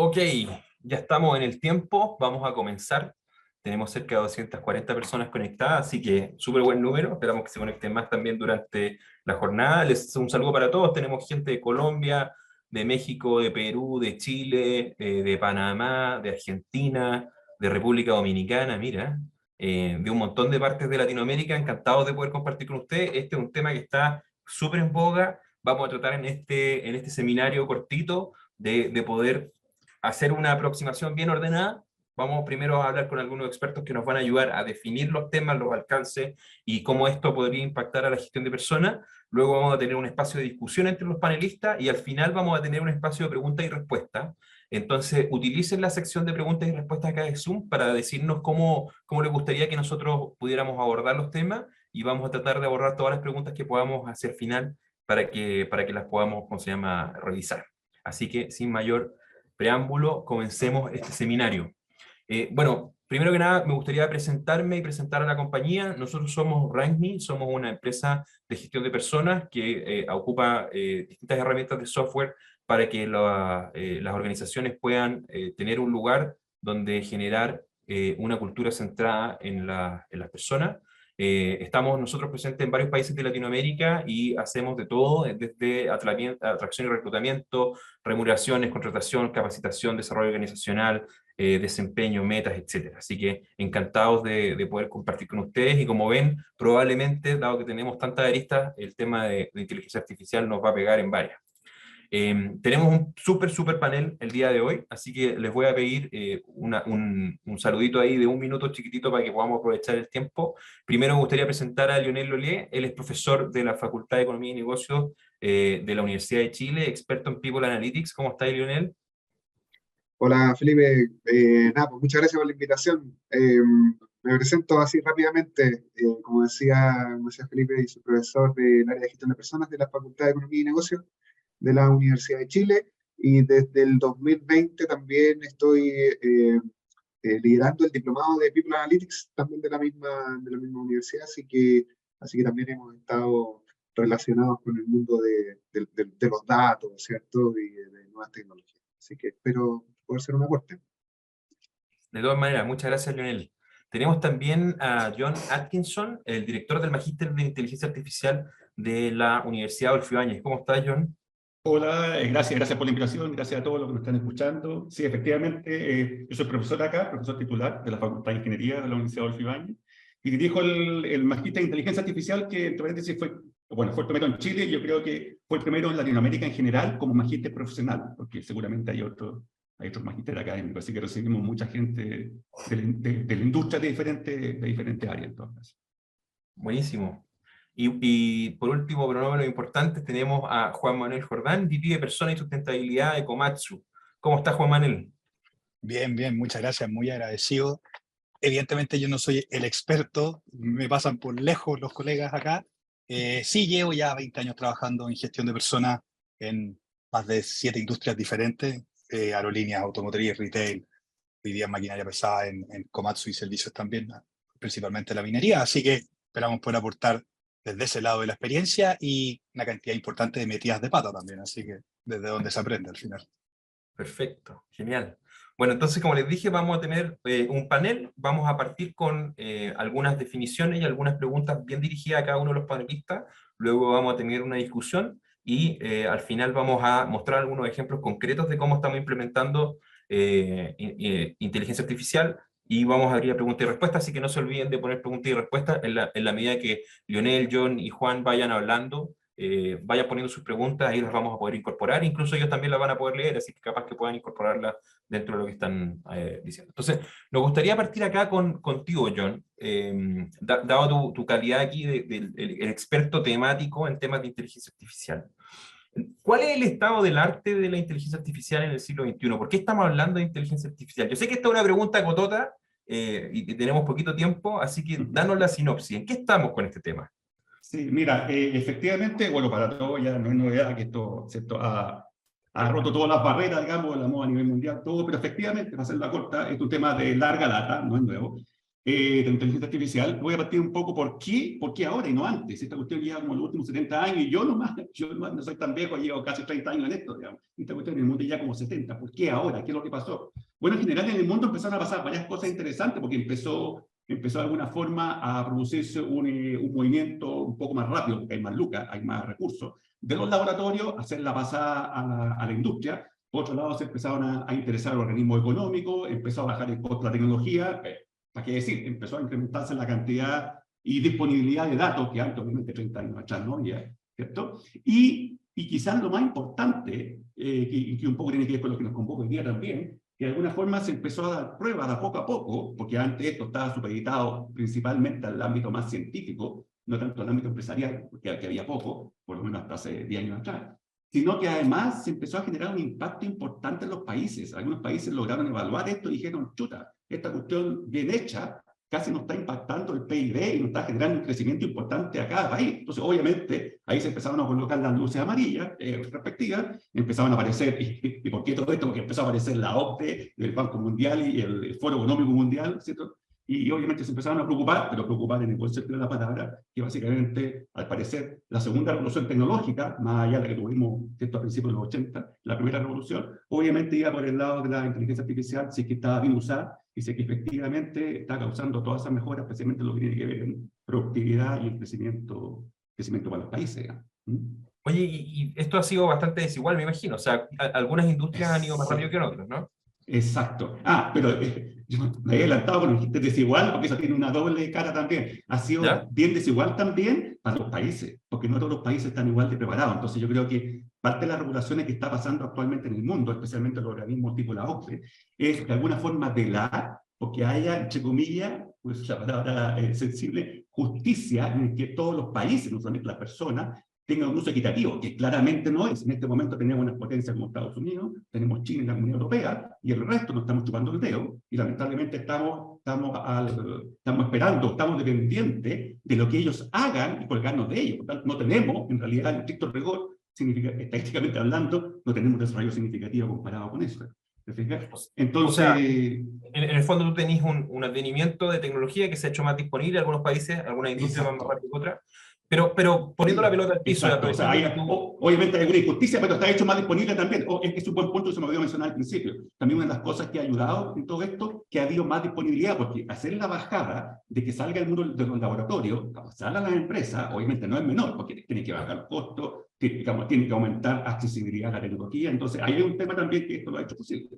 Ok, ya estamos en el tiempo, vamos a comenzar. Tenemos cerca de 240 personas conectadas, así que súper buen número. Esperamos que se conecten más también durante la jornada. Les un saludo para todos. Tenemos gente de Colombia, de México, de Perú, de Chile, de Panamá, de Argentina, de República Dominicana, mira, de un montón de partes de Latinoamérica. Encantados de poder compartir con ustedes. Este es un tema que está súper en boga. Vamos a tratar en este seminario cortito de poder hacer una aproximación bien ordenada. Vamos primero a hablar con algunos expertos que nos van a ayudar a definir los temas, los alcances y cómo esto podría impactar a la gestión de personas. Luego vamos a tener un espacio de discusión entre los panelistas y al final vamos a tener un espacio de preguntas y respuestas. Entonces, utilicen la sección de preguntas y respuestas acá de Zoom para decirnos cómo les gustaría que nosotros pudiéramos abordar los temas y vamos a tratar de abordar todas las preguntas que podamos hacer final para que las podamos, ¿cómo se llama?, revisar. Así que, sin mayor preámbulo, comencemos este seminario. Bueno, primero que nada, me gustaría presentarme y presentar a la compañía. Nosotros somos RankMe, somos una empresa de gestión de personas que ocupa distintas herramientas de software para que las organizaciones puedan tener un lugar donde generar una cultura centrada en las personas. Estamos nosotros presentes en varios países de Latinoamérica y hacemos de todo, desde atracción y reclutamiento, remuneraciones, contratación, capacitación, desarrollo organizacional, desempeño, metas, etcétera. Así que encantados de poder compartir con ustedes y como ven, probablemente, dado que tenemos tantas aristas, el tema de inteligencia artificial nos va a pegar en varias. Tenemos un súper panel el día de hoy, así que les voy a pedir un saludito ahí de un minuto chiquitito para que podamos aprovechar el tiempo. Primero me gustaría presentar a Lionel Lolé. Él es profesor de la Facultad de Economía y Negocios de la Universidad de Chile, experto en People Analytics. ¿Cómo está, Lionel? Hola Felipe, nada, pues muchas gracias por la invitación. Me presento así rápidamente, como decía Felipe, y soy profesor del área de gestión de personas de la Facultad de Economía y Negocios de la Universidad de Chile y desde el 2020 también estoy liderando el diplomado de People Analytics también de la misma universidad, así que también hemos estado relacionados con el mundo de los datos, ¿cierto? Y de nuevas tecnologías. Así que espero poder ser un aporte. De todas maneras, muchas gracias, Lionel. Tenemos también a John Atkinson, el director del Magíster de Inteligencia Artificial de la Universidad Adolfo Ibáñez. ¿Cómo está, John? Hola, gracias por la invitación, gracias a todos los que nos están escuchando. Sí, efectivamente, yo soy profesor acá, profesor titular de la Facultad de Ingeniería de la Universidad Adolfo Ibáñez, y dirijo el Magíster de Inteligencia Artificial, que entre paréntesis fue el primero en Chile, y yo creo que fue el primero en Latinoamérica en general como magíster profesional, porque seguramente hay otros magíster académicos, así que recibimos mucha gente de la industria de diferentes áreas, entonces. Buenísimo. Y por último, pero no menos importante, tenemos a Juan Manuel Jordán, VP de Persona y Sustentabilidad de Komatsu. ¿Cómo está, Juan Manuel? Bien, bien, muchas gracias, muy agradecido. Evidentemente yo no soy el experto, me pasan por lejos los colegas acá. Sí, llevo ya 20 años trabajando en gestión de personas en más de 7 industrias diferentes, aerolíneas, automotriz, retail, hoy día maquinaria pesada en Komatsu y servicios también, principalmente la minería. Así que esperamos poder aportar desde ese lado de la experiencia y una cantidad importante de metidas de pata también, así que desde donde se aprende al final. Perfecto, genial. Bueno, entonces, como les dije, vamos a tener un panel. Vamos a partir con algunas definiciones y algunas preguntas bien dirigidas a cada uno de los panelistas. Luego vamos a tener una discusión y al final vamos a mostrar algunos ejemplos concretos de cómo estamos implementando inteligencia artificial y vamos a abrir a preguntas y respuestas, así que no se olviden de poner preguntas y respuestas en la medida que Lionel, John y Juan vayan hablando. Vayan poniendo sus preguntas, ahí las vamos a poder incorporar, incluso ellos también las van a poder leer, así que capaz que puedan incorporarlas dentro de lo que están diciendo. Entonces, nos gustaría partir acá contigo, John, dado tu calidad aquí el experto temático en temas de inteligencia artificial. ¿Cuál es el estado del arte de la inteligencia artificial en el siglo XXI? ¿Por qué estamos hablando de inteligencia artificial? Yo sé que esta es una pregunta cotota y que tenemos poquito tiempo, así que danos la sinopsis. ¿En qué estamos con este tema? Sí, mira, efectivamente, bueno, para todos ya no es novedad que esto, ¿cierto? Ha roto todas las barreras, digamos, de la moda a nivel mundial, todo, pero efectivamente, para hacerla corta, es un tema de larga data, no es nuevo. de inteligencia artificial. Voy a partir un poco por qué ahora y no antes. Esta cuestión lleva como los últimos 70 años y yo nomás no soy tan viejo, llevo casi 30 años en esto, digamos. Esta cuestión en el mundo ya como 70. ¿Por qué ahora? ¿Qué es lo que pasó? Bueno, en general en el mundo empezaron a pasar varias cosas interesantes porque empezó de alguna forma a producirse un movimiento un poco más rápido, porque hay más lucas, hay más recursos, de los laboratorios, hacer la pasada a la industria. Por otro lado, se empezaron a interesar los organismos económicos, empezó a bajar el costo de la tecnología. ¿Para qué decir? Empezó a incrementarse la cantidad y disponibilidad de datos que antes, obviamente 30 años atrás, ¿no? Ya, ¿cierto? Y quizás lo más importante, que un poco tiene que ver con lo que nos convoca hoy día también, que de alguna forma se empezó a dar prueba de poco a poco, porque antes esto estaba supeditado principalmente al ámbito más científico, no tanto al ámbito empresarial, porque había poco, por lo menos hasta hace 10 años atrás, sino que además se empezó a generar un impacto importante en los países. Algunos países lograron evaluar esto y dijeron, chuta, esta cuestión bien hecha casi nos está impactando el PIB y nos está generando un crecimiento importante a cada país. Entonces, obviamente, ahí se empezaron a colocar las luces amarillas respectivas, empezaron a aparecer, ¿y por qué todo esto? Porque empezó a aparecer la OCDE, el Banco Mundial y el Foro Económico Mundial, ¿cierto? Y obviamente se empezaron a preocupar, pero preocupar en el buen sentido de la palabra, que básicamente, al parecer, la segunda revolución tecnológica, más allá de la que tuvimos ¿cierto? A principios de los 80, la primera revolución, obviamente iba por el lado de la inteligencia artificial, si es que estaba bien usada, y si es que efectivamente está causando todas esas mejoras, especialmente lo que tiene que ver en productividad y el crecimiento para los países. ¿Mm? Oye, y esto ha sido bastante desigual, me imagino. O sea, algunas industrias han ido más rápido que en otras, ¿no? Exacto. Pero yo me había adelantado cuando dijiste desigual, porque eso tiene una doble cara también. Ha sido ¿Ya? bien desigual también para los países, porque no todos los países están igual de preparados. Entonces yo creo que parte de las regulaciones que está pasando actualmente en el mundo, especialmente los organismos tipo la OCDE, es de alguna forma velar porque haya, entre comillas, pues la palabra sensible, justicia en que todos los países, no solamente las personas, tengan un uso equitativo, que claramente no es. En este momento tenemos una potencia como Estados Unidos, tenemos China y la Unión Europea, y el resto nos estamos chupando el dedo, y lamentablemente estamos esperando, estamos dependientes de lo que ellos hagan y colgarnos de ellos. Por tanto, no tenemos, en realidad, en estricto rigor, estadísticamente hablando, no tenemos desarrollo significativo comparado con eso. ¿Te fijas? Entonces, o sea, en el fondo tú tenés un advenimiento de tecnología que se ha hecho más disponible en algunos países, algunas industrias van más rápido que otras, pero poniendo la pelota al piso, exacto, o sea, obviamente hay alguna injusticia, pero está hecho más disponible también. Es un buen punto que se me olvidó mencionar al principio. También una de las cosas que ha ayudado en todo esto, que ha habido más disponibilidad, porque hacer la bajada de que salga el mundo de los laboratorios, a pasar a las empresas, obviamente no es menor, porque tiene que bajar los costos, tiene que aumentar accesibilidad a la tecnología. Entonces, hay un tema también que esto lo ha hecho posible.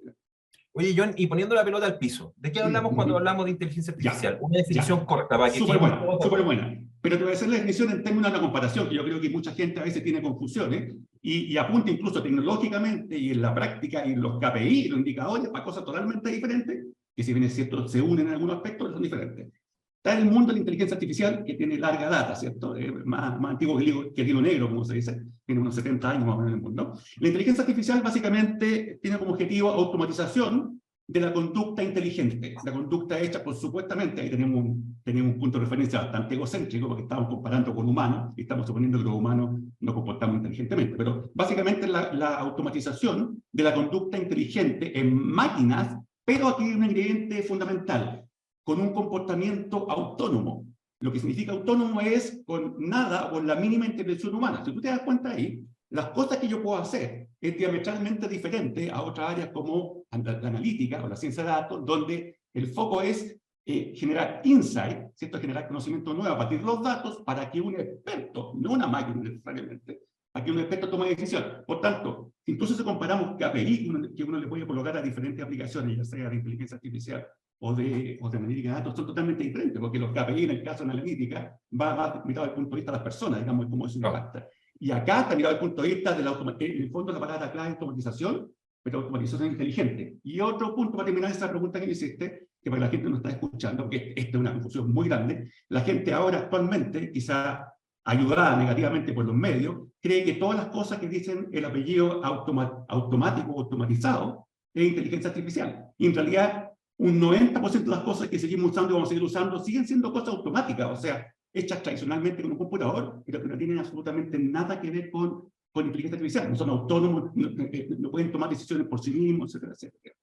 Oye, John, y poniendo la pelota al piso, ¿de qué hablamos cuando hablamos de inteligencia artificial? Una definición corta para que súper buena. Pero te voy a hacer la definición en términos de la comparación, que yo creo que mucha gente a veces tiene confusiones y apunta incluso tecnológicamente y en la práctica y los KPI, los indicadores, para cosas totalmente diferentes, que si bien es cierto, se unen en algunos aspectos, pero son diferentes. Está el mundo de la inteligencia artificial, que tiene larga data, ¿cierto? Más antiguo que el hilo negro, como se dice, tiene unos 70 años más o menos en el mundo. La inteligencia artificial básicamente tiene como objetivo automatización de la conducta inteligente, la conducta hecha por supuestamente, ahí tenemos un punto de referencia bastante egocéntrico, porque estamos comparando con humanos, y estamos suponiendo que los humanos nos comportamos inteligentemente, pero básicamente la automatización de la conducta inteligente en máquinas, pero aquí hay un ingrediente fundamental, con un comportamiento autónomo. Lo que significa autónomo es con nada o con la mínima intervención humana. Si tú te das cuenta ahí, las cosas que yo puedo hacer es diametralmente diferente a otras áreas como la analítica o la ciencia de datos, donde el foco es generar insight, ¿cierto? Generar conocimiento nuevo a partir de los datos para que un experto, no una máquina necesariamente, para que un experto tome decisión. Por tanto, incluso si comparamos KPI que uno le puede colocar a diferentes aplicaciones, ya sea de inteligencia artificial o de analítica de datos, son totalmente diferentes, porque los KPI en el caso de analítica va mirado desde el punto de vista de las personas, digamos, cómo eso impacta. Y acá está mirado desde el punto de vista de en el fondo la palabra clave es automatización, pero automatización inteligente. Y otro punto para terminar esa pregunta que me hiciste, que para la gente no está escuchando, porque esta es una confusión muy grande, la gente ahora actualmente, quizá ayudada negativamente por los medios, cree que todas las cosas que dicen el apellido automático o automatizado es inteligencia artificial. Y en realidad, un 90% de las cosas que seguimos usando y vamos a seguir usando siguen siendo cosas automáticas, o sea, hechas tradicionalmente con un computador, pero que no tienen absolutamente nada que ver con inteligencia artificial. No son autónomos, no pueden tomar decisiones por sí mismos, etcétera, etcétera.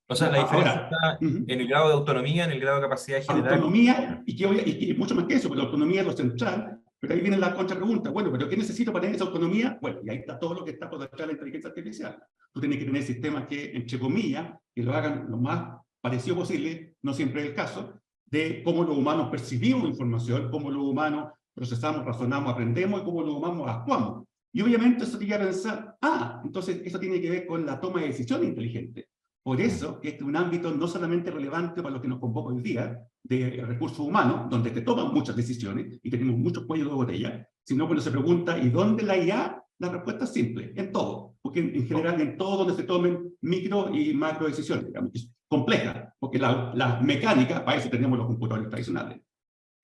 O sea, la diferencia Ahora, está en el grado de autonomía, en el grado de capacidad de generar. autonomía, y mucho más que eso, porque la autonomía es lo central, pero ahí viene la contrapregunta. Bueno, ¿pero qué necesito para tener esa autonomía? Bueno, y ahí está todo lo que está por detrás de la inteligencia artificial. Tú tienes que tener sistemas que, entre comillas, que lo hagan lo más parecido posible, no siempre es el caso, de cómo los humanos percibimos información, cómo los humanos procesamos, razonamos, aprendemos y cómo los humanos actuamos. Y obviamente eso te lleva a pensar, entonces eso tiene que ver con la toma de decisiones inteligentes. Por eso que este es un ámbito no solamente relevante para lo que nos convoca hoy día, de recursos humanos, donde te toman muchas decisiones y tenemos muchos cuellos de botella, sino cuando se pregunta, ¿y dónde la IA? La respuesta es simple, en todo. Porque en general en todo donde se tomen micro y macro decisiones, digamos, es compleja, porque la mecánica, para eso tenemos los computadores tradicionales.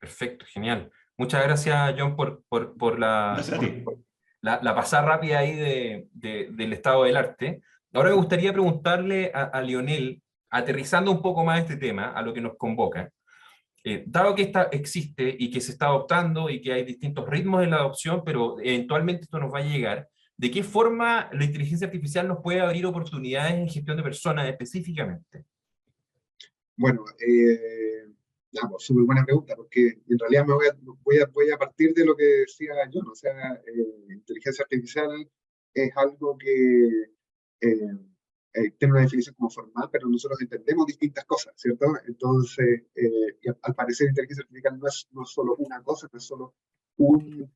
Perfecto, genial. Muchas gracias, John, por Gracias a ti. la pasada rápida ahí del estado del arte. Ahora me gustaría preguntarle a Lionel, aterrizando un poco más este tema, a lo que nos convoca. Dado que esta existe y que se está adoptando y que hay distintos ritmos en la adopción, pero eventualmente esto nos va a llegar, ¿de qué forma la inteligencia artificial nos puede abrir oportunidades en gestión de personas específicamente? Bueno, súper buena pregunta, porque en realidad voy a partir de lo que decía John, o sea, inteligencia artificial es algo que tiene una definición como formal, pero nosotros entendemos distintas cosas, ¿cierto? Entonces, y al parecer inteligencia artificial no es solo una cosa, no es solo un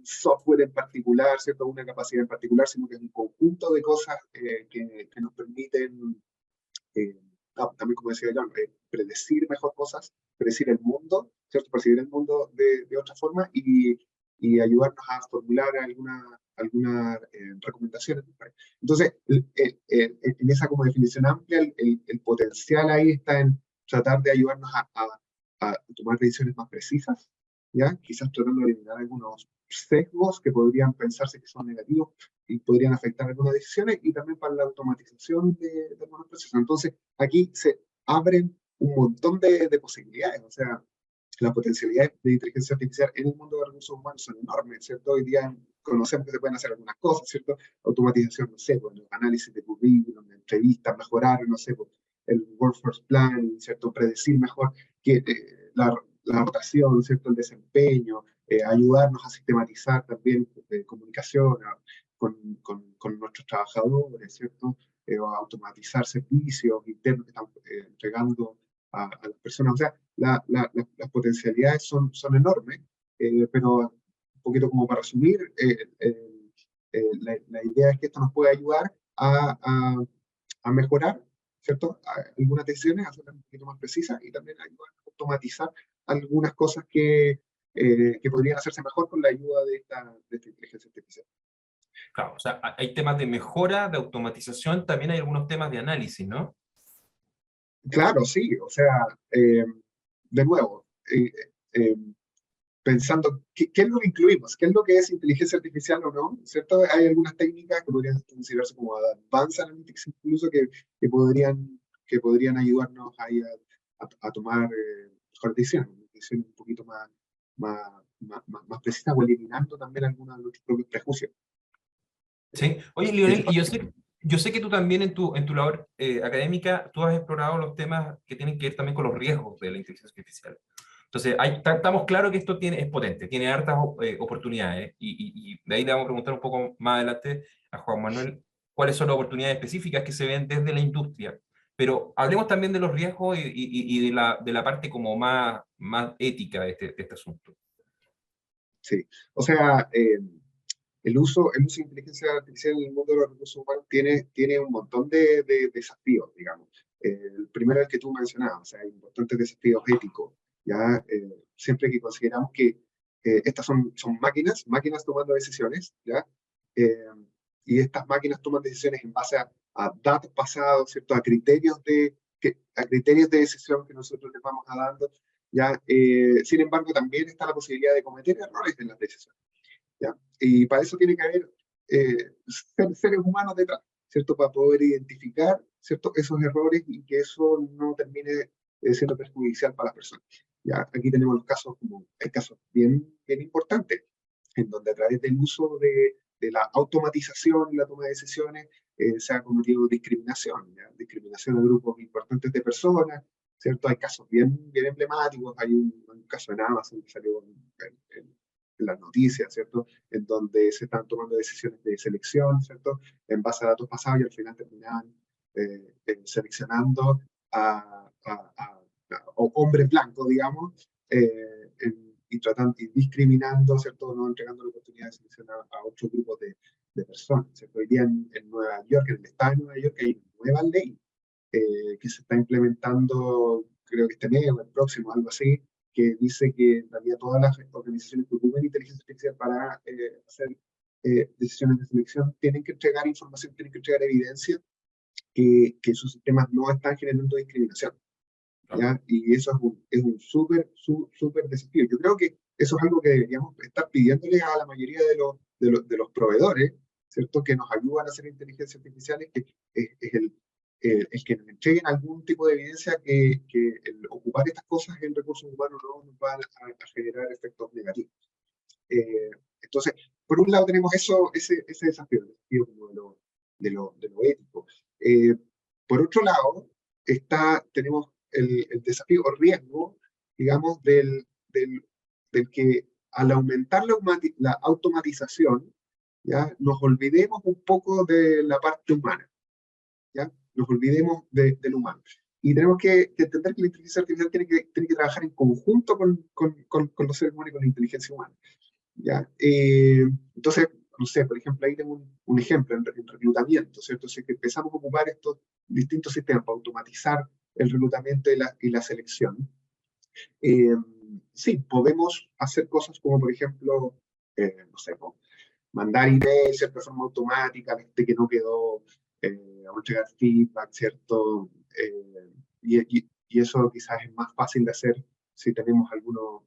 software en particular, ¿cierto? Una capacidad en particular, sino que es un conjunto de cosas que nos permiten también, como decía John, predecir mejor cosas, predecir el mundo, ¿cierto? Percibir el mundo de otra forma y ayudarnos a formular algunas recomendaciones. Entonces, en esa como definición amplia, el potencial ahí está en tratar de ayudarnos a tomar decisiones más precisas, ¿ya? Quizás tratando de eliminar algunos sesgos que podrían pensarse que son negativos y podrían afectar algunas decisiones, y también para la automatización de algunos procesos. Entonces, aquí se abren un montón de posibilidades, o sea, las potencialidades de inteligencia artificial en el mundo de recursos humanos son enormes, ¿cierto? Hoy día conocemos que se pueden hacer algunas cosas, ¿cierto? Automatización, no sé, bueno, análisis de currículum, de entrevistas, mejorar, no sé, el workforce plan, ¿cierto? Predecir mejor que la rotación, ¿cierto? El desempeño, ayudarnos a sistematizar también comunicación con nuestros trabajadores, ¿cierto? O a automatizar servicios internos que están entregando a las personas. O sea, las potencialidades son enormes, pero un poquito como para resumir, la idea es que esto nos puede ayudar a mejorar, ¿cierto? Algunas decisiones, a hacerlas un poquito más precisas y también ayudar a automatizar algunas cosas que podrían hacerse mejor con la ayuda de esta inteligencia artificial. Claro, o sea, hay temas de mejora, de automatización, también hay algunos temas de análisis, ¿no? Claro, sí, o sea, de nuevo, pensando qué es lo que incluimos, qué es lo que es inteligencia artificial o no, ¿cierto? Hay algunas técnicas que podrían considerarse como advanced analytics incluso que podrían ayudarnos ahí a tomar mejores decisiones un poquito más precisas, o eliminando también algunos de nuestros propios prejuicios. Sí. Oye, Lionel, y yo sé que tú también en tu labor académica, tú has explorado los temas que tienen que ver también con los riesgos de la inteligencia artificial. Entonces, estamos claros que esto es potente, tiene hartas oportunidades, y de ahí le vamos a preguntar un poco más adelante a Juan Manuel cuáles son las oportunidades específicas que se ven desde la industria. Pero hablemos también de los riesgos y de la parte como más ética de este asunto. Sí, o sea, el uso de inteligencia artificial en el mundo de los recursos humanos tiene un montón de desafíos, digamos. El primero es el que tú mencionabas, o sea, hay importantes desafíos éticos, ¿ya? Siempre que consideramos que estas son máquinas tomando decisiones, ¿ya? Y estas máquinas toman decisiones en base a datos pasados, ¿cierto? A criterios de decisión que nosotros les vamos dando, ¿ya? Sin embargo, también está la posibilidad de cometer errores en las decisiones, ¿ya? Y para eso tiene que haber seres humanos detrás, ¿cierto? Para poder identificar, ¿cierto? Esos errores y que eso no termine siendo perjudicial para las personas. ¿Ya? Aquí tenemos los casos, hay casos bien importantes, en donde a través del uso de la automatización y la toma de decisiones se ha cometido discriminación, ¿ya? Discriminación a grupos importantes de personas, ¿cierto? Hay casos bien, bien emblemáticos, hay un caso en Amazon que salió en las noticias, ¿cierto? En donde se están tomando decisiones de selección, ¿cierto? En base a datos pasados y al final terminan seleccionando a hombres blancos, digamos, y discriminando, ¿cierto? No entregando la oportunidad de seleccionar a otros grupos de personas, ¿cierto? Hoy día en Nueva York, en el estado de Nueva York, hay una nueva ley que se está implementando, creo que este mes o el próximo, algo así, que dice que en realidad todas las organizaciones que ocupan inteligencia artificial para hacer decisiones de selección tienen que entregar información, tienen que entregar evidencia que sus sistemas no están generando discriminación, ¿ya? Y eso es un súper desafío. Yo creo que eso es algo que deberíamos estar pidiéndole a la mayoría de los proveedores, ¿cierto? Que nos ayudan a hacer inteligencia artificial, que es el que nos entreguen algún tipo de evidencia que el ocupar estas cosas en recursos humanos no nos van a generar efectos negativos. Entonces, por un lado tenemos ese desafío, el desafío como de lo ético. Por otro lado, tenemos el desafío o riesgo, digamos, del que al aumentar la automatización, ¿ya? Nos olvidemos un poco de la parte humana, ¿ya? Nos olvidemos del humano. Y tenemos que entender que la inteligencia artificial tiene que trabajar en conjunto con los seres humanos y con la inteligencia humana, ¿ya? Entonces, no sé, por ejemplo, ahí tengo un ejemplo en reclutamiento, ¿cierto? Si que empezamos a ocupar estos distintos sistemas para automatizar el reclutamiento y la selección, sí, podemos hacer cosas como, por ejemplo, no sé, mandar emails de forma automática, que no quedó, a entregar feedback, ¿cierto? Y eso quizás es más fácil de hacer si tenemos algunos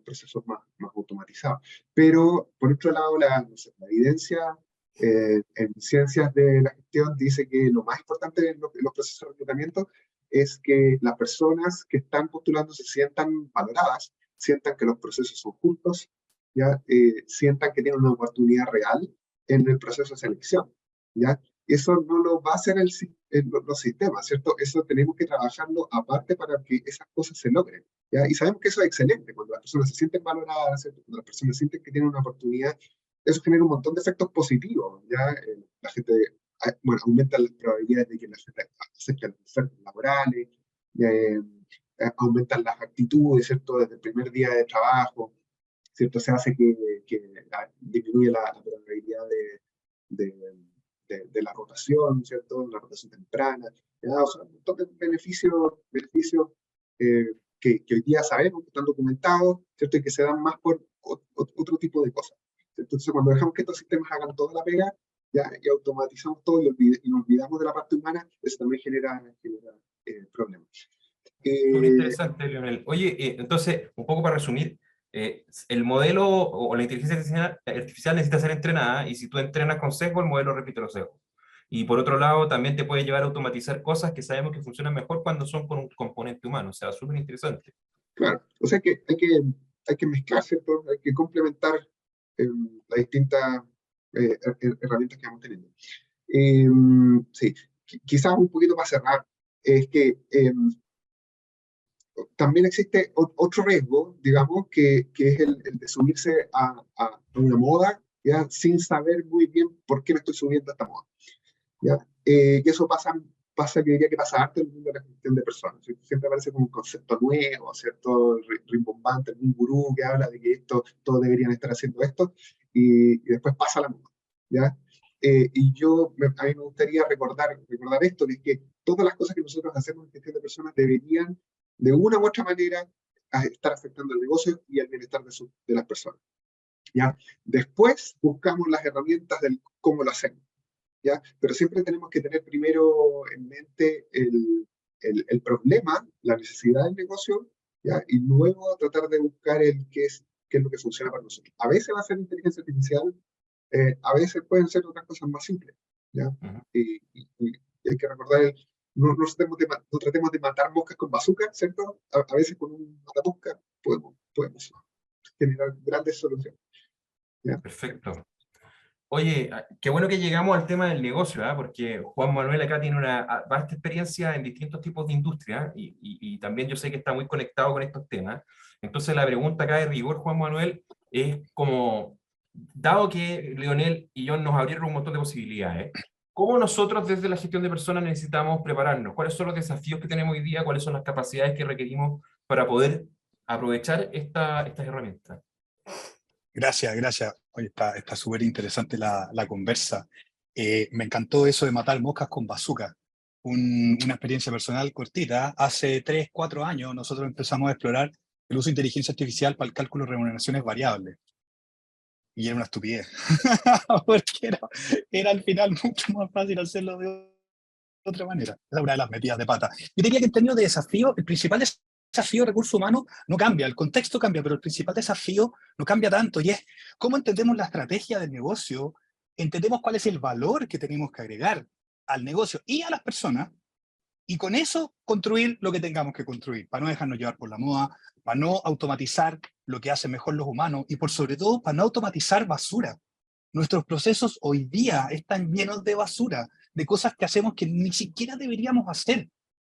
procesos más automatizados. Pero, por otro lado, no sé, la evidencia en ciencias de la gestión dice que lo más importante en los procesos de reclutamiento es que las personas que están postulando se sientan valoradas, sientan que los procesos son justos, ¿ya? Sientan que tienen una oportunidad real en el proceso de selección, ¿ya? Eso no lo va a hacer los sistemas, ¿cierto? Eso tenemos que trabajarlo aparte para que esas cosas se logren, ¿ya? Y sabemos que eso es excelente, cuando las personas se sienten valoradas, ¿cierto? Cuando las personas sienten que tienen una oportunidad, eso genera un montón de efectos positivos, ¿ya? La gente, bueno, aumenta las probabilidades de que la gente acepte las ofertas laborales, aumentan las actitudes, ¿cierto? Desde el primer día de trabajo, ¿cierto? Se hace que disminuye la probabilidad de la rotación, ¿cierto? La rotación temprana, ¿ya? O sea, un montón de beneficios que hoy día sabemos que están documentados, ¿cierto? Y que se dan más por otro tipo de cosas. Entonces, cuando dejamos que estos sistemas hagan toda la pega, ¿ya? Y automatizamos todo y nos olvidamos de la parte humana, eso también genera problemas. Muy interesante, Leonel. Oye, entonces, un poco para resumir, el modelo o la inteligencia artificial necesita ser entrenada, y si tú entrenas con sesgo, el modelo repite los sesgos. Y por otro lado, también te puede llevar a automatizar cosas que sabemos que funcionan mejor cuando son con un componente humano. O sea, súper interesante. Claro, o sea que hay que mezclar, ¿cierto? Hay que complementar las distintas herramientas que vamos teniendo. Sí, quizás un poquito para cerrar, es que también existe otro riesgo, digamos, que es el de subirse a una moda, ¿ya? Sin saber muy bien por qué me estoy subiendo a esta moda, ¿ya? Y eso pasa, yo diría que pasa harto en el mundo de la gestión de personas, ¿cierto? Siempre aparece como un concepto nuevo, ¿cierto? Rimbombante, un gurú que habla de que todos deberían estar haciendo esto, y después pasa la moda, ¿ya? Y a mí me gustaría recordar esto, que es que todas las cosas que nosotros hacemos en gestión de personas deberían, de una u otra manera, estar afectando el negocio y el bienestar de las personas, ¿ya? Después buscamos las herramientas del cómo lo hacemos, ¿ya? Pero siempre tenemos que tener primero en mente el problema, la necesidad del negocio, ¿ya? Y luego tratar de buscar qué es lo que funciona para nosotros. A veces va a ser inteligencia artificial, a veces pueden ser otras cosas más simples, ¿ya? Y hay que recordar, no tratemos de matar moscas con bazooka, ¿cierto? A veces con un matamosca podemos generar grandes soluciones, ¿ya? Perfecto. Oye, qué bueno que llegamos al tema del negocio, ¿ah? Porque Juan Manuel acá tiene una vasta experiencia en distintos tipos de industria y también yo sé que está muy conectado con estos temas. Entonces la pregunta acá de rigor, Juan Manuel, es como, dado que Leonel y yo nos abrieron un montón de posibilidades, ¿cómo nosotros desde la gestión de personas necesitamos prepararnos? ¿Cuáles son los desafíos que tenemos hoy día? ¿Cuáles son las capacidades que requerimos para poder aprovechar estas herramientas? Gracias, gracias. Oye, está súper interesante la conversa. Me encantó eso de matar moscas con bazooka. Una experiencia personal cortita. Hace 3, 4 años nosotros empezamos a explorar el uso de inteligencia artificial para el cálculo de remuneraciones variables. Y era una estupidez. Porque era al final mucho más fácil hacerlo de otra manera. Esa es una de las metidas de pata. Yo diría que en términos de desafío, el principal desafío de recursos humanos no cambia, el contexto cambia, pero el principal desafío no cambia tanto, y es cómo entendemos la estrategia del negocio, entendemos cuál es el valor que tenemos que agregar al negocio y a las personas, y con eso construir lo que tengamos que construir, para no dejarnos llevar por la moda, para no automatizar lo que hacen mejor los humanos, y por sobre todo, para no automatizar basura. Nuestros procesos hoy día están llenos de basura, de cosas que hacemos que ni siquiera deberíamos hacer.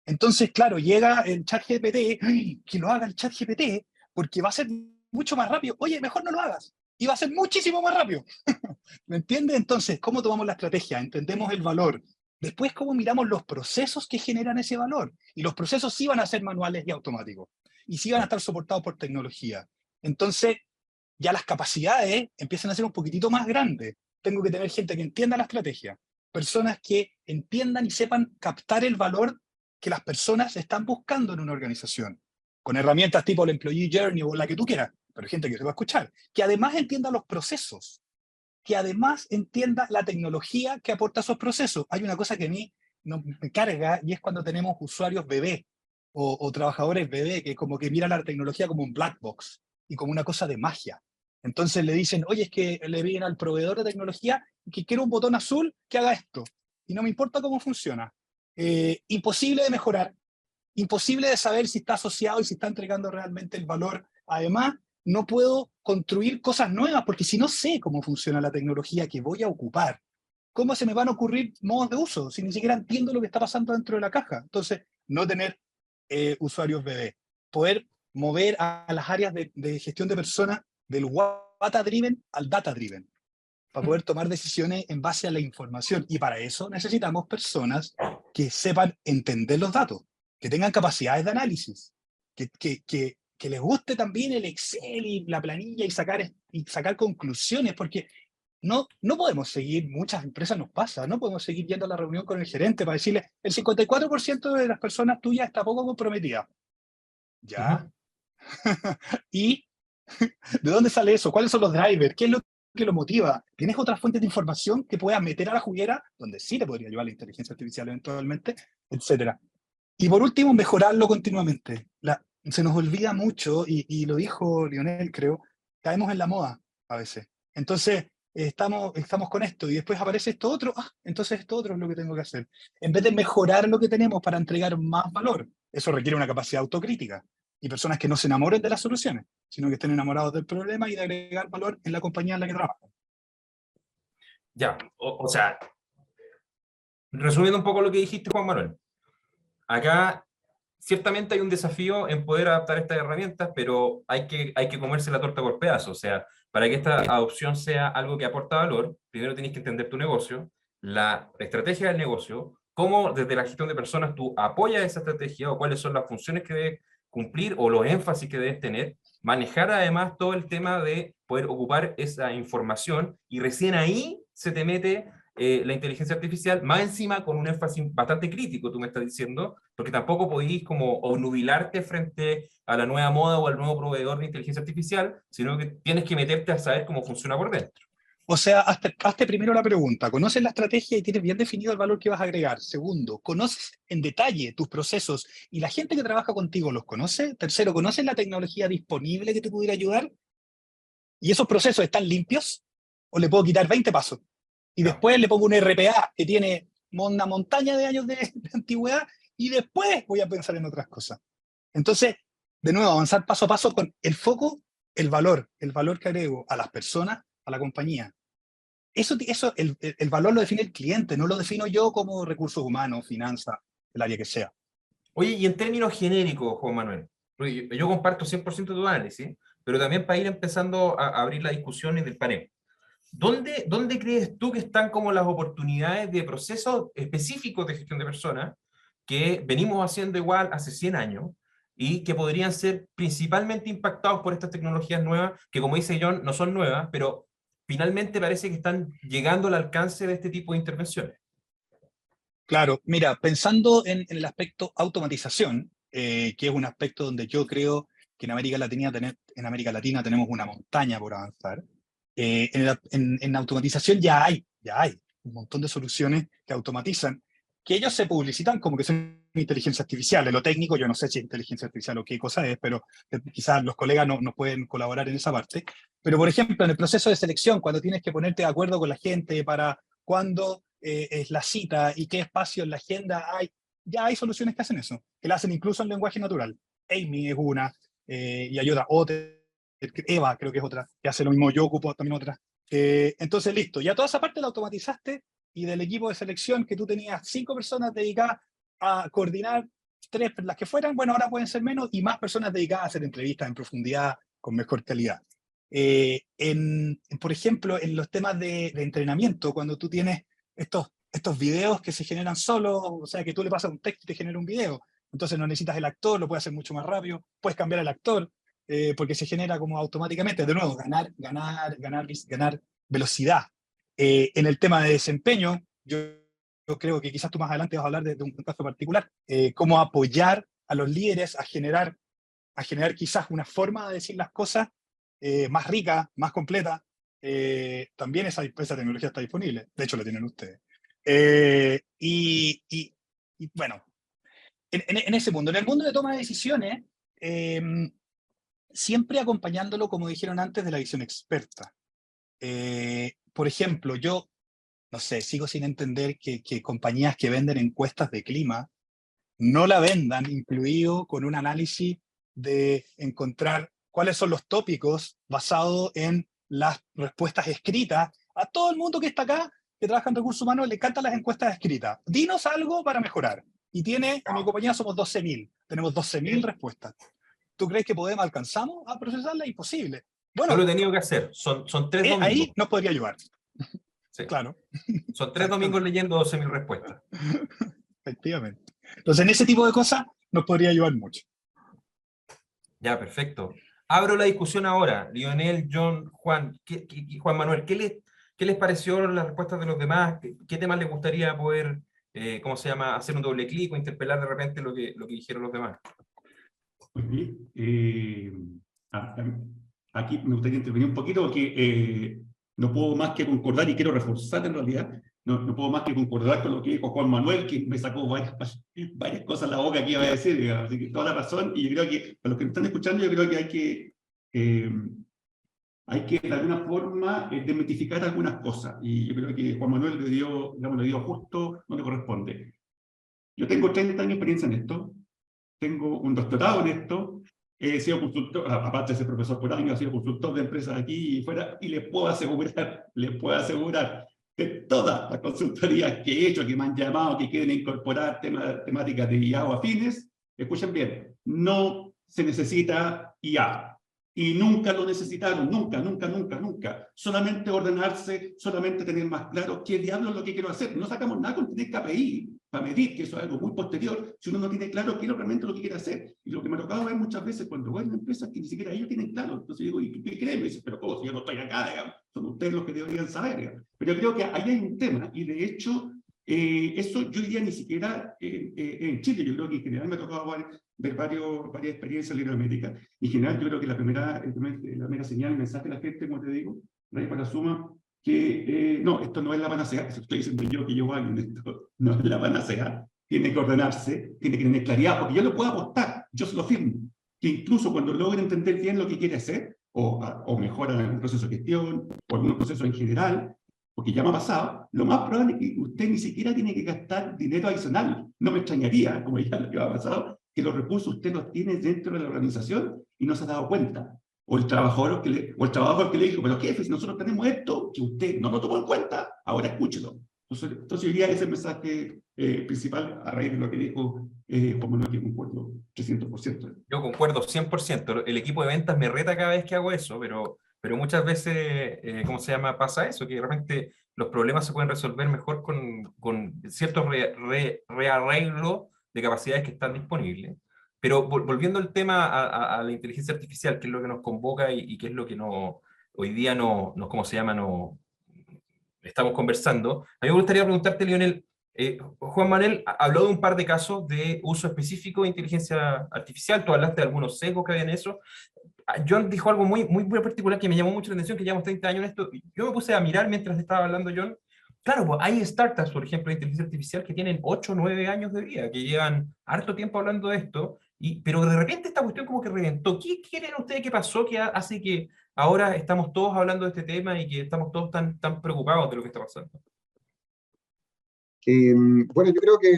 Entonces, claro, llega el ChatGPT, ¡ay! Que lo haga el ChatGPT, porque va a ser mucho más rápido. Oye, mejor no lo hagas. Y va a ser muchísimo más rápido. ¿Me entiendes? Entonces, ¿cómo tomamos la estrategia? Entendemos el valor. Después, ¿cómo miramos los procesos que generan ese valor? Y los procesos sí van a ser manuales y automáticos. Y sí van a estar soportados por tecnología. Entonces, ya las capacidades empiezan a ser un poquitito más grandes. Tengo que tener gente que entienda la estrategia, personas que entiendan y sepan captar el valor que las personas están buscando en una organización, con herramientas tipo el Employee Journey o la que tú quieras, pero gente que se va a escuchar, que además entienda los procesos, que además entienda la tecnología que aporta esos procesos. Hay una cosa que a mí no me carga, y es cuando tenemos usuarios bebé o trabajadores bebé, que como que miran la tecnología como un black box y como una cosa de magia. Entonces le dicen, oye, es que le piden al proveedor de tecnología que quiero un botón azul que haga esto. Y no me importa cómo funciona. Imposible de mejorar, imposible de saber si está asociado y si está entregando realmente el valor. Además, no puedo construir cosas nuevas porque si no sé cómo funciona la tecnología que voy a ocupar, ¿cómo se me van a ocurrir modos de uso si ni siquiera entiendo lo que está pasando dentro de la caja? Entonces, no tener usuarios bebé, poder mover a las áreas de gestión de personas del Wata Driven al Data Driven, para poder tomar decisiones en base a la información. Y para eso necesitamos personas que sepan entender los datos, que tengan capacidades de análisis, que les guste también el Excel y la planilla y sacar conclusiones, porque no podemos seguir, muchas empresas nos pasa, no podemos seguir yendo a la reunión con el gerente para decirle, el 54% de las personas tuyas está poco comprometida. ¿Ya? ¿Y de dónde sale eso? ¿Cuáles son los drivers? ¿Qué es lo que lo motiva? ¿Tienes otras fuentes de información que puedas meter a la juguera, donde sí te podría llevar la inteligencia artificial eventualmente, etcétera? Y por último, mejorarlo continuamente. Se nos olvida mucho, y lo dijo Lionel, creo, caemos en la moda a veces. Entonces, estamos con esto, y después aparece esto otro, entonces esto otro es lo que tengo que hacer. En vez de mejorar lo que tenemos para entregar más valor, eso requiere una capacidad autocrítica, y personas que no se enamoren de las soluciones, sino que estén enamorados del problema y de agregar valor en la compañía en la que trabajan. Ya, o sea, resumiendo un poco lo que dijiste, Juan Manuel, acá ciertamente hay un desafío en poder adaptar estas herramientas, pero hay que comerse la torta por pedazos. O sea, para que esta adopción sea algo que aporta valor, primero tienes que entender tu negocio, la estrategia del negocio, cómo desde la gestión de personas tú apoyas esa estrategia o cuáles son las funciones que debes cumplir o los énfasis que debes tener, manejar además todo el tema de poder ocupar esa información y recién ahí se te mete la inteligencia artificial, más encima con un énfasis bastante crítico, tú me estás diciendo, porque tampoco podéis como obnubilarte frente a la nueva moda o al nuevo proveedor de inteligencia artificial, sino que tienes que meterte a saber cómo funciona por dentro. O sea, hazte primero la pregunta, ¿conoces la estrategia y tienes bien definido el valor que vas a agregar? Segundo, ¿conoces en detalle tus procesos y la gente que trabaja contigo los conoce? Tercero, ¿conoces la tecnología disponible que te pudiera ayudar? ¿Y esos procesos están limpios? ¿O le puedo quitar 20 pasos? Y No. después le pongo un RPA que tiene una montaña de años de antigüedad y después voy a pensar en otras cosas. Entonces, de nuevo, avanzar paso a paso con el foco, el valor que agrego a las personas, a la compañía. el valor lo define el cliente, no lo defino yo como recursos humanos, finanzas, el área que sea. Oye, y en términos genéricos, Juan Manuel, porque yo comparto 100% tu análisis, pero también para ir empezando a abrir la discusión y del panel. ¿Dónde crees tú que están como las oportunidades de procesos específicos de gestión de personas que venimos haciendo igual hace 100 años y que podrían ser principalmente impactados por estas tecnologías nuevas, que como dice John, no son nuevas, pero finalmente parece que están llegando al alcance de este tipo de intervenciones? Claro, mira, pensando en el aspecto automatización, que es un aspecto donde yo creo que en América Latina tenemos una montaña por avanzar. En automatización ya hay un montón de soluciones que automatizan, que ellos se publicitan como que son inteligencia artificial. En lo técnico yo no sé si es inteligencia artificial o qué cosa es, pero quizás los colegas no pueden colaborar en esa parte. Pero, por ejemplo, en el proceso de selección, cuando tienes que ponerte de acuerdo con la gente para cuándo es la cita y qué espacio en la agenda hay, ya hay soluciones que hacen eso, que la hacen incluso en lenguaje natural. Amy es una, y hay otra, Eva creo que es otra, que hace lo mismo, yo ocupo también otra. Entonces, listo, ya toda esa parte la automatizaste, y del equipo de selección que tú tenías 5 personas dedicadas a coordinar 3, las que fueran, bueno, ahora pueden ser menos, y más personas dedicadas a hacer entrevistas en profundidad con mejor calidad. Por ejemplo, en los temas de entrenamiento, cuando tú tienes estos videos que se generan solos, o sea, que tú le pasas un texto y te genera un video, entonces no necesitas el actor, lo puedes hacer mucho más rápido, puedes cambiar el actor, porque se genera como automáticamente, de nuevo, ganar velocidad. En el tema de desempeño, yo creo que quizás tú más adelante vas a hablar de un caso particular, cómo apoyar a los líderes a generar quizás una forma de decir las cosas más rica, más completa. También esa tecnología está disponible, de hecho la tienen ustedes. Y bueno, en ese mundo, en el mundo de toma de decisiones, siempre acompañándolo, como dijeron antes, de la visión experta. Por ejemplo, yo, no sé, sigo sin entender que compañías que venden encuestas de clima no la vendan incluido con un análisis de encontrar cuáles son los tópicos basados en las respuestas escritas. A todo el mundo que está acá, que trabaja en recursos humanos, le encantan las encuestas escritas. Dinos algo para mejorar. Y en mi compañía somos 12.000. Tenemos 12.000 respuestas. ¿Tú crees que alcanzamos a procesarlas? Imposible. Bueno, yo lo he tenido que hacer. Son 3 domingos. Ahí nos podría ayudar. Sí. Claro. Son 3 domingos leyendo 12.000 respuestas. Efectivamente. Entonces, en ese tipo de cosas nos podría ayudar mucho. Ya, perfecto. Abro la discusión ahora. Lionel, John, Juan, Juan Manuel, ¿qué les pareció las respuestas de los demás? ¿Qué temas les gustaría poder, ¿cómo se llama?, hacer un doble clic o interpelar de repente lo que dijeron los demás? Muy bien. Aquí me gustaría intervenir un poquito porque no puedo más que concordar y quiero reforzar en realidad. No puedo más que concordar con lo que dijo Juan Manuel, que me sacó varias cosas en la boca que iba a decir, digamos. Así que toda la razón, y yo creo que, para los que me están escuchando, yo creo que hay que de alguna forma desmitificar algunas cosas, y yo creo que Juan Manuel le dio justo donde corresponde. Yo tengo 30 años de experiencia en esto, tengo un doctorado en esto, he sido consultor, aparte de ser profesor por años, he sido consultor de empresas aquí y fuera, y les puedo asegurar que todas las consultorías que he hecho, que me han llamado, que quieren incorporar temáticas de IA o afines, escuchen bien, no se necesita IA. Y nunca lo necesitaron, nunca. Solamente ordenarse, solamente tener más claro qué diablos es lo que quiero hacer. No sacamos nada con tener KPI para medir, que eso es algo muy posterior, si uno no tiene claro qué es realmente lo que quiere hacer. Y lo que me ha tocado ver muchas veces cuando voy a empresas que ni siquiera ellos tienen claro. Entonces digo, ¿y qué creen? Me dicen, pero ¿cómo? Si yo no estoy acá, digamos, son ustedes los que deberían saber, digamos. Pero yo creo que ahí hay un tema, y de hecho, eso yo diría ni siquiera en Chile. Yo creo que en general me ha tocado ver varias experiencias en Latinoamérica. En general, yo creo que la primera señal, el mensaje de la gente, como te digo, para la suma, que no, esto no es la panacea, eso estoy diciendo yo que llevo años en esto, no es la panacea, tiene que ordenarse, tiene que tener claridad, porque yo lo puedo apostar, yo se lo firmo, que incluso cuando logre entender bien lo que quiere hacer, o mejora en algún proceso de gestión, o algún proceso en general, porque ya me ha pasado, lo más probable es que usted ni siquiera tiene que gastar dinero adicional. No me extrañaría, como ya lo que ha pasado, que los recursos usted los tiene dentro de la organización y no se ha dado cuenta. o el trabajador o el trabajador que le dijo, pero jefe, si nosotros tenemos esto, que usted no lo tomó en cuenta, ahora escúchelo. Entonces yo diría ese mensaje principal a raíz de lo que dijo, por menos que concuerdo 300%. Yo concuerdo 100%. El equipo de ventas me reta cada vez que hago eso, pero muchas veces, ¿cómo se llama? Pasa eso, que de repente los problemas se pueden resolver mejor con ciertos rearreglos de capacidades que están disponibles. Pero volviendo al tema, a la inteligencia artificial, que es lo que nos convoca y que es lo que hoy día ¿cómo se llama? Estamos conversando. A mí me gustaría preguntarte, Lionel, Juan Manuel habló de un par de casos de uso específico de inteligencia artificial, tú hablaste de algunos sesgos que había en eso. John dijo algo muy particular que me llamó mucho la atención, que llevamos 30 años en esto. Yo me puse a mirar mientras estaba hablando John. Claro, pues hay startups, por ejemplo, de inteligencia artificial que tienen 8 o 9 años de vida, que llevan harto tiempo hablando de esto, pero de repente esta cuestión como que reventó. ¿Qué creen ustedes que pasó que hace que ahora estamos todos hablando de este tema y que estamos todos tan preocupados de lo que está pasando? Bueno, yo creo que,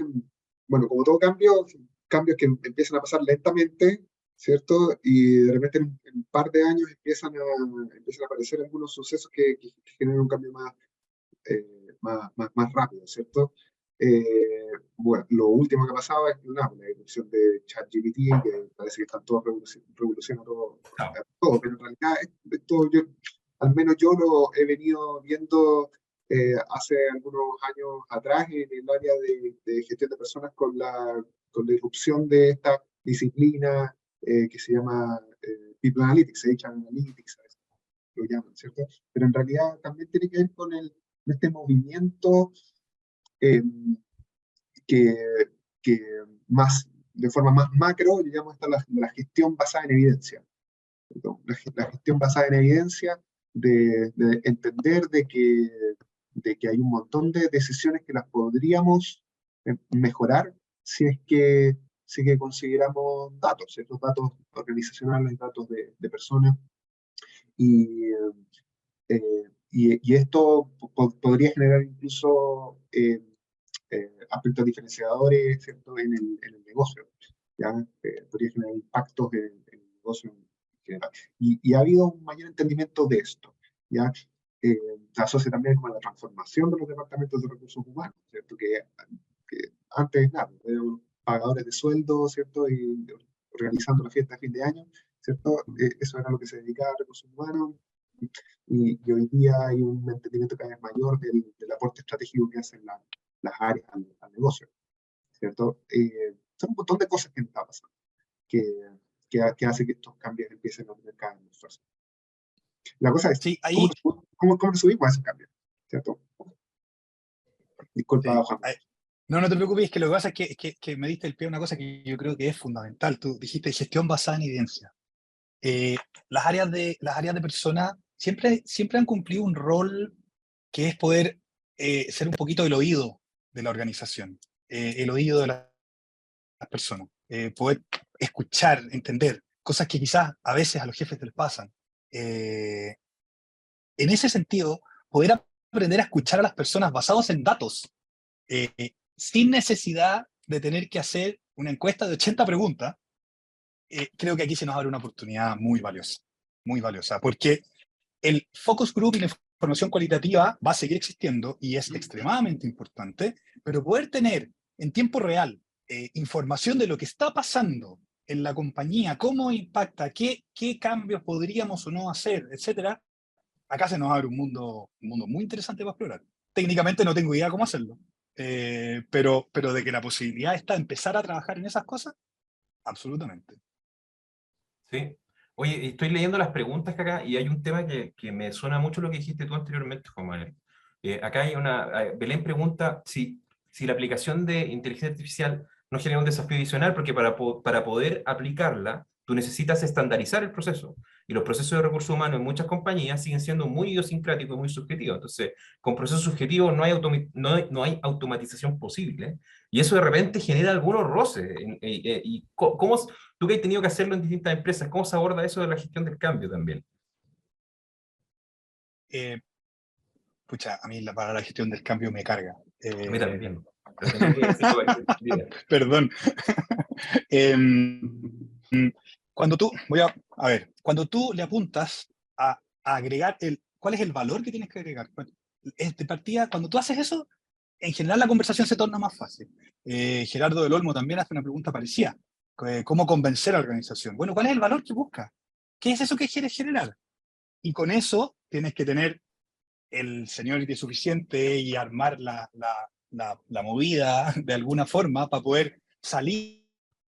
bueno, como todo cambio, cambios que empiezan a pasar lentamente, ¿cierto? Y de repente en un par de años empiezan a aparecer algunos sucesos que generan un cambio más rápido, ¿cierto? Bueno, lo último que ha pasado es la irrupción de ChatGPT, que parece que están todos revolucionando todo, pero en realidad esto al menos yo lo he venido viendo hace algunos años atrás en el área de gestión de personas con la irrupción de esta disciplina que se llama People Analytics, HR Analytics, a veces lo llaman, ¿cierto? Pero en realidad también tiene que ver con este movimiento que de forma más macro, digamos, está la gestión basada en evidencia. La gestión basada en evidencia de entender de que hay un montón de decisiones que las podríamos mejorar si es que consideramos datos, estos datos organizacionales, datos de personas, y esto podría generar incluso aspectos diferenciadores, ¿cierto? en el negocio, ¿ya? Podría generar impactos en el negocio en general. Y ha habido un mayor entendimiento de esto, ¿ya? Se asocia también con la transformación de los departamentos de recursos humanos, ¿cierto? Que antes, nada, eran pagadores de sueldo, ¿cierto? Y organizando la fiesta de fin de año, ¿cierto? Eso era lo que se dedicaba a recursos humanos. Y hoy día hay un entendimiento cada vez mayor del aporte estratégico que hacen las áreas al negocio, ¿cierto? Son un montón de cosas que están pasando, que hace que estos cambios empiecen a tener cada vez más fuerza. La cosa es, sí, ahí, ¿cómo nos subimos a esos cambios? ¿Cierto? Disculpa, Juan. No te preocupes, es que lo que pasa es que me diste el pie a una cosa que yo creo que es fundamental. Tú dijiste gestión basada en evidencia. Las áreas de personas siempre han cumplido un rol que es poder ser un poquito el oído de la organización, el oído de las personas, poder escuchar, entender cosas que quizás a veces a los jefes les pasan. En ese sentido, poder aprender a escuchar a las personas basados en datos, sin necesidad de tener que hacer una encuesta de 80 preguntas, creo que aquí se nos abre una oportunidad muy valiosa, porque el focus group y la información cualitativa va a seguir existiendo y es extremadamente importante, pero poder tener en tiempo real información de lo que está pasando en la compañía, cómo impacta, qué cambios podríamos o no hacer, etcétera, acá se nos abre un mundo muy interesante para explorar. Técnicamente no tengo idea cómo hacerlo, pero de que la posibilidad está de empezar a trabajar en esas cosas, absolutamente. Sí. Oye, estoy leyendo las preguntas que acá y hay un tema que me suena mucho lo que dijiste tú anteriormente, Juan Manuel. Acá hay Belén pregunta si la aplicación de inteligencia artificial no genera un desafío adicional, porque para poder aplicarla, tú necesitas estandarizar el proceso. Y los procesos de recursos humanos en muchas compañías siguen siendo muy idiosincráticos y muy subjetivos. Entonces, con procesos subjetivos no hay automatización posible. Y eso de repente genera algunos roces. ¿Y cómo, tú que has tenido que hacerlo en distintas empresas, cómo se aborda eso de la gestión del cambio también? A mí para la gestión del cambio me carga. A mí también. Perdón. Cuando tú, voy a A ver, cuando tú le apuntas a agregar ¿cuál es el valor que tienes que agregar? Bueno, de partida, cuando tú haces eso, en general la conversación se torna más fácil. Gerardo del Olmo también hace una pregunta parecida. ¿Cómo convencer a la organización? Bueno, ¿cuál es el valor que buscas? ¿Qué es eso que quieres generar? Y con eso tienes que tener el seniority suficiente y armar la movida de alguna forma para poder salir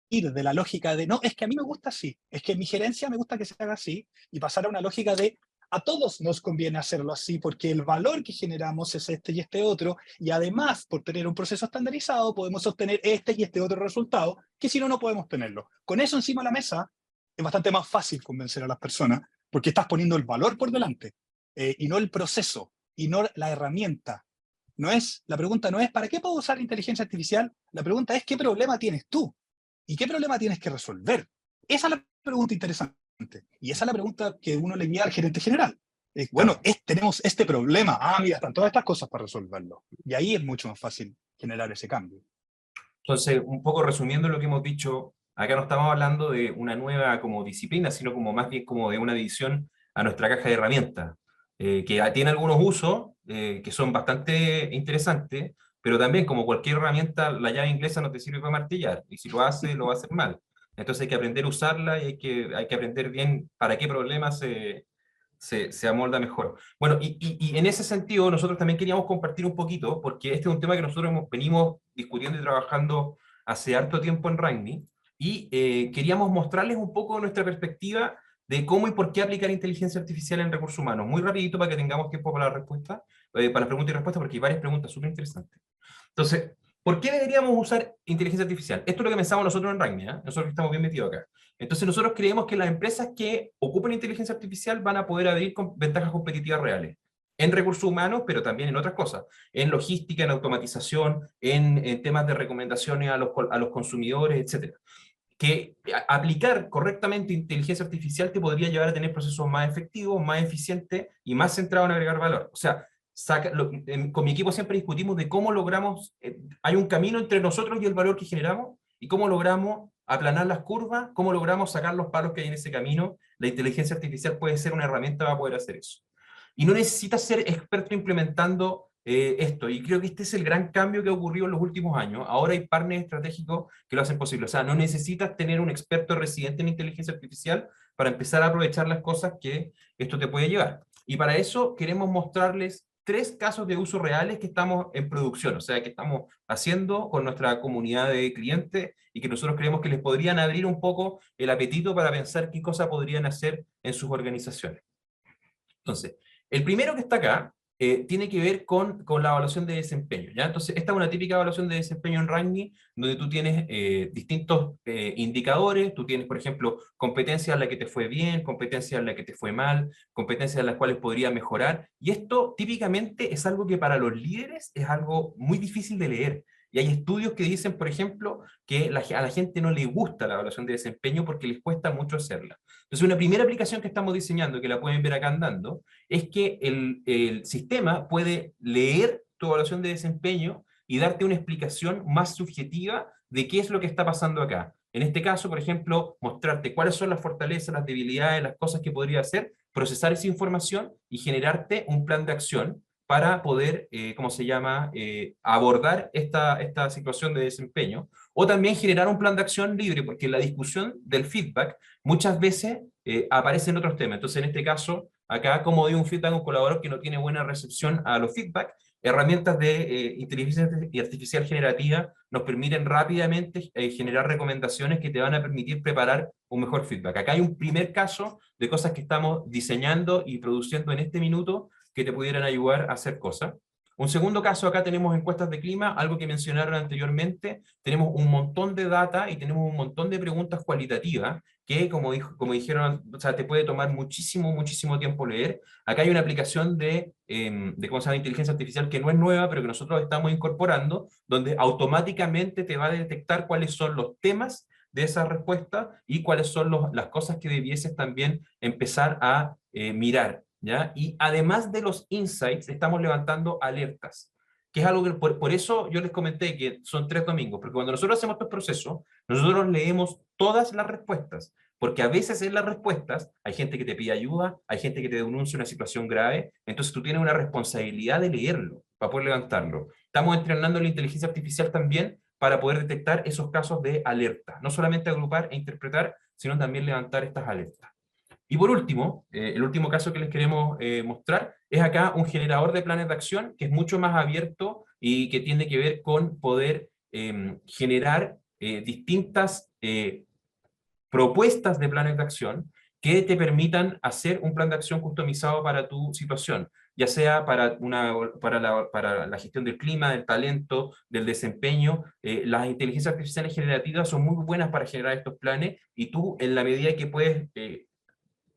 de la lógica de, no, es que a mí me gusta así, es que en mi gerencia me gusta que se haga así, y pasar a una lógica de, a todos nos conviene hacerlo así, porque el valor que generamos es este y este otro, y además, por tener un proceso estandarizado, podemos obtener este y este otro resultado, que si no, no podemos tenerlo. Con eso encima de la mesa, es bastante más fácil convencer a las personas, porque estás poniendo el valor por delante, y no el proceso, y no la herramienta. La pregunta no es, ¿para qué puedo usar inteligencia artificial? La pregunta es, ¿qué problema tienes tú? ¿Y qué problema tienes que resolver? Esa es la pregunta interesante. Y esa es la pregunta que uno le envía al gerente general. Bueno, tenemos este problema. Mira, están todas estas cosas para resolverlo. Y ahí es mucho más fácil generar ese cambio. Entonces, un poco resumiendo lo que hemos dicho, acá no estamos hablando de una nueva como disciplina, sino como más bien como de una adición a nuestra caja de herramientas, que tiene algunos usos que son bastante interesantes, pero también como cualquier herramienta, la llave inglesa no te sirve para martillar, y si lo hace, lo va a hacer mal. Entonces hay que aprender a usarla y hay que aprender bien para qué problemas se amolda mejor. Bueno, y en ese sentido nosotros también queríamos compartir un poquito, porque este es un tema que nosotros venimos discutiendo y trabajando hace harto tiempo en Ragni, y queríamos mostrarles un poco nuestra perspectiva de cómo y por qué aplicar inteligencia artificial en recursos humanos. Muy rapidito para que tengamos tiempo para la respuesta, para las preguntas y respuestas, porque hay varias preguntas súper interesantes. Entonces, ¿por qué deberíamos usar inteligencia artificial? Esto es lo que pensamos nosotros en Ragni, ¿eh? Nosotros que estamos bien metidos acá. Entonces nosotros creemos que las empresas que ocupen inteligencia artificial van a poder adquirir ventajas competitivas reales, en recursos humanos, pero también en otras cosas, en logística, en automatización, en temas de recomendaciones a los consumidores, etc. Que aplicar correctamente inteligencia artificial te podría llevar a tener procesos más efectivos, más eficientes y más centrados en agregar valor. O sea, con mi equipo siempre discutimos de cómo logramos, hay un camino entre nosotros y el valor que generamos, y cómo logramos aplanar las curvas, cómo logramos sacar los palos que hay en ese camino. La inteligencia artificial puede ser una herramienta para poder hacer eso. Y no necesitas ser experto implementando esto, y creo que este es el gran cambio que ha ocurrido en los últimos años. Ahora hay partners estratégicos que lo hacen posible. O sea, no necesitas tener un experto residente en inteligencia artificial para empezar a aprovechar las cosas que esto te puede llevar. Y para eso queremos mostrarles 3 casos de uso reales que estamos en producción, o sea, que estamos haciendo con nuestra comunidad de clientes y que nosotros creemos que les podrían abrir un poco el apetito para pensar qué cosas podrían hacer en sus organizaciones. Entonces, el primero que está acá tiene que ver con la evaluación de desempeño, ¿ya? Entonces, esta es una típica evaluación de desempeño en Ragni, donde tú tienes distintos indicadores. Tú tienes, por ejemplo, competencias en las que te fue bien, competencias en las que te fue mal, competencias en las cuales podría mejorar, y esto típicamente es algo que para los líderes es algo muy difícil de leer. Y hay estudios que dicen, por ejemplo, que a la gente no le gusta la evaluación de desempeño porque les cuesta mucho hacerla. Entonces, una primera aplicación que estamos diseñando, que la pueden ver acá andando, es que el sistema puede leer tu evaluación de desempeño y darte una explicación más subjetiva de qué es lo que está pasando acá. En este caso, por ejemplo, mostrarte cuáles son las fortalezas, las debilidades, las cosas que podría hacer, procesar esa información y generarte un plan de acción para poder, ¿cómo se llama?, abordar esta situación de desempeño, o también generar un plan de acción libre, porque en la discusión del feedback muchas veces aparecen otros temas. Entonces, en este caso, acá, como doy un feedback a un colaborador que no tiene buena recepción a los feedback, herramientas de inteligencia artificial generativa nos permiten rápidamente generar recomendaciones que te van a permitir preparar un mejor feedback. Acá hay un primer caso de cosas que estamos diseñando y produciendo en este minuto que te pudieran ayudar a hacer cosas. Un segundo caso, acá tenemos encuestas de clima, algo que mencionaron anteriormente. Tenemos un montón de data y tenemos un montón de preguntas cualitativas que, como dijeron, o sea, te puede tomar muchísimo, muchísimo tiempo leer. Acá hay una aplicación ¿cómo se llama?, inteligencia artificial, que no es nueva, pero que nosotros estamos incorporando, donde automáticamente te va a detectar cuáles son los temas de esa respuesta y cuáles son las cosas que debieses también empezar a mirar, ¿ya? Y además de los insights, estamos levantando alertas, que es algo que por eso yo les comenté que son 3 domingos, porque cuando nosotros hacemos estos procesos, nosotros leemos todas las respuestas, porque a veces en las respuestas hay gente que te pide ayuda, hay gente que te denuncia una situación grave, entonces tú tienes una responsabilidad de leerlo para poder levantarlo. Estamos entrenando la inteligencia artificial también para poder detectar esos casos de alerta, no solamente agrupar e interpretar, sino también levantar estas alertas. Y por último, el último caso que les queremos mostrar es acá un generador de planes de acción que es mucho más abierto y que tiene que ver con poder generar distintas propuestas de planes de acción que te permitan hacer un plan de acción customizado para tu situación, ya sea para la gestión del clima, del talento, del desempeño. Las inteligencias artificiales generativas son muy buenas para generar estos planes y tú, en la medida que puedes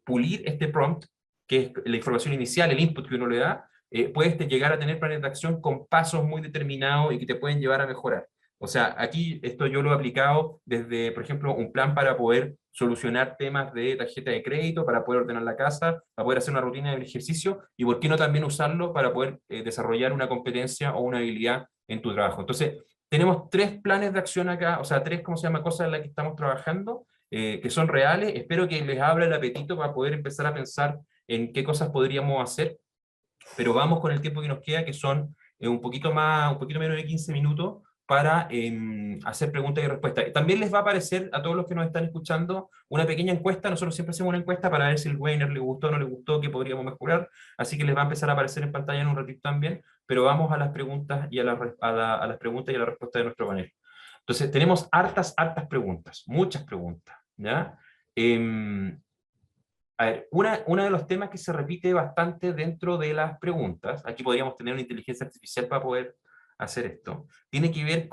pulir este prompt, que es la información inicial, el input que uno le da, puedes llegar a tener planes de acción con pasos muy determinados y que te pueden llevar a mejorar. O sea, aquí esto yo lo he aplicado desde, por ejemplo, un plan para poder solucionar temas de tarjeta de crédito, para poder ordenar la casa, para poder hacer una rutina de ejercicio, y por qué no también usarlo para poder desarrollar una competencia o una habilidad en tu trabajo. Entonces, tenemos 3 planes de acción acá, o sea, 3, ¿cómo se llama?, cosas en las que estamos trabajando, que son reales. Espero que les abra el apetito para poder empezar a pensar en qué cosas podríamos hacer, pero vamos con el tiempo que nos queda, que son un poquito menos de 15 minutos, para hacer preguntas y respuestas. También les va a aparecer a todos los que nos están escuchando una pequeña encuesta. Nosotros siempre hacemos una encuesta para ver si el webinar le gustó o no le gustó, qué podríamos mejorar, así que les va a empezar a aparecer en pantalla en un ratito también, pero vamos a las preguntas y a las preguntas y a la respuesta de nuestro panel. Entonces, tenemos hartas preguntas, muchas preguntas, ¿ya? A ver, uno de los temas que se repite bastante dentro de las preguntas, aquí podríamos tener una inteligencia artificial para poder hacer esto, tiene que ver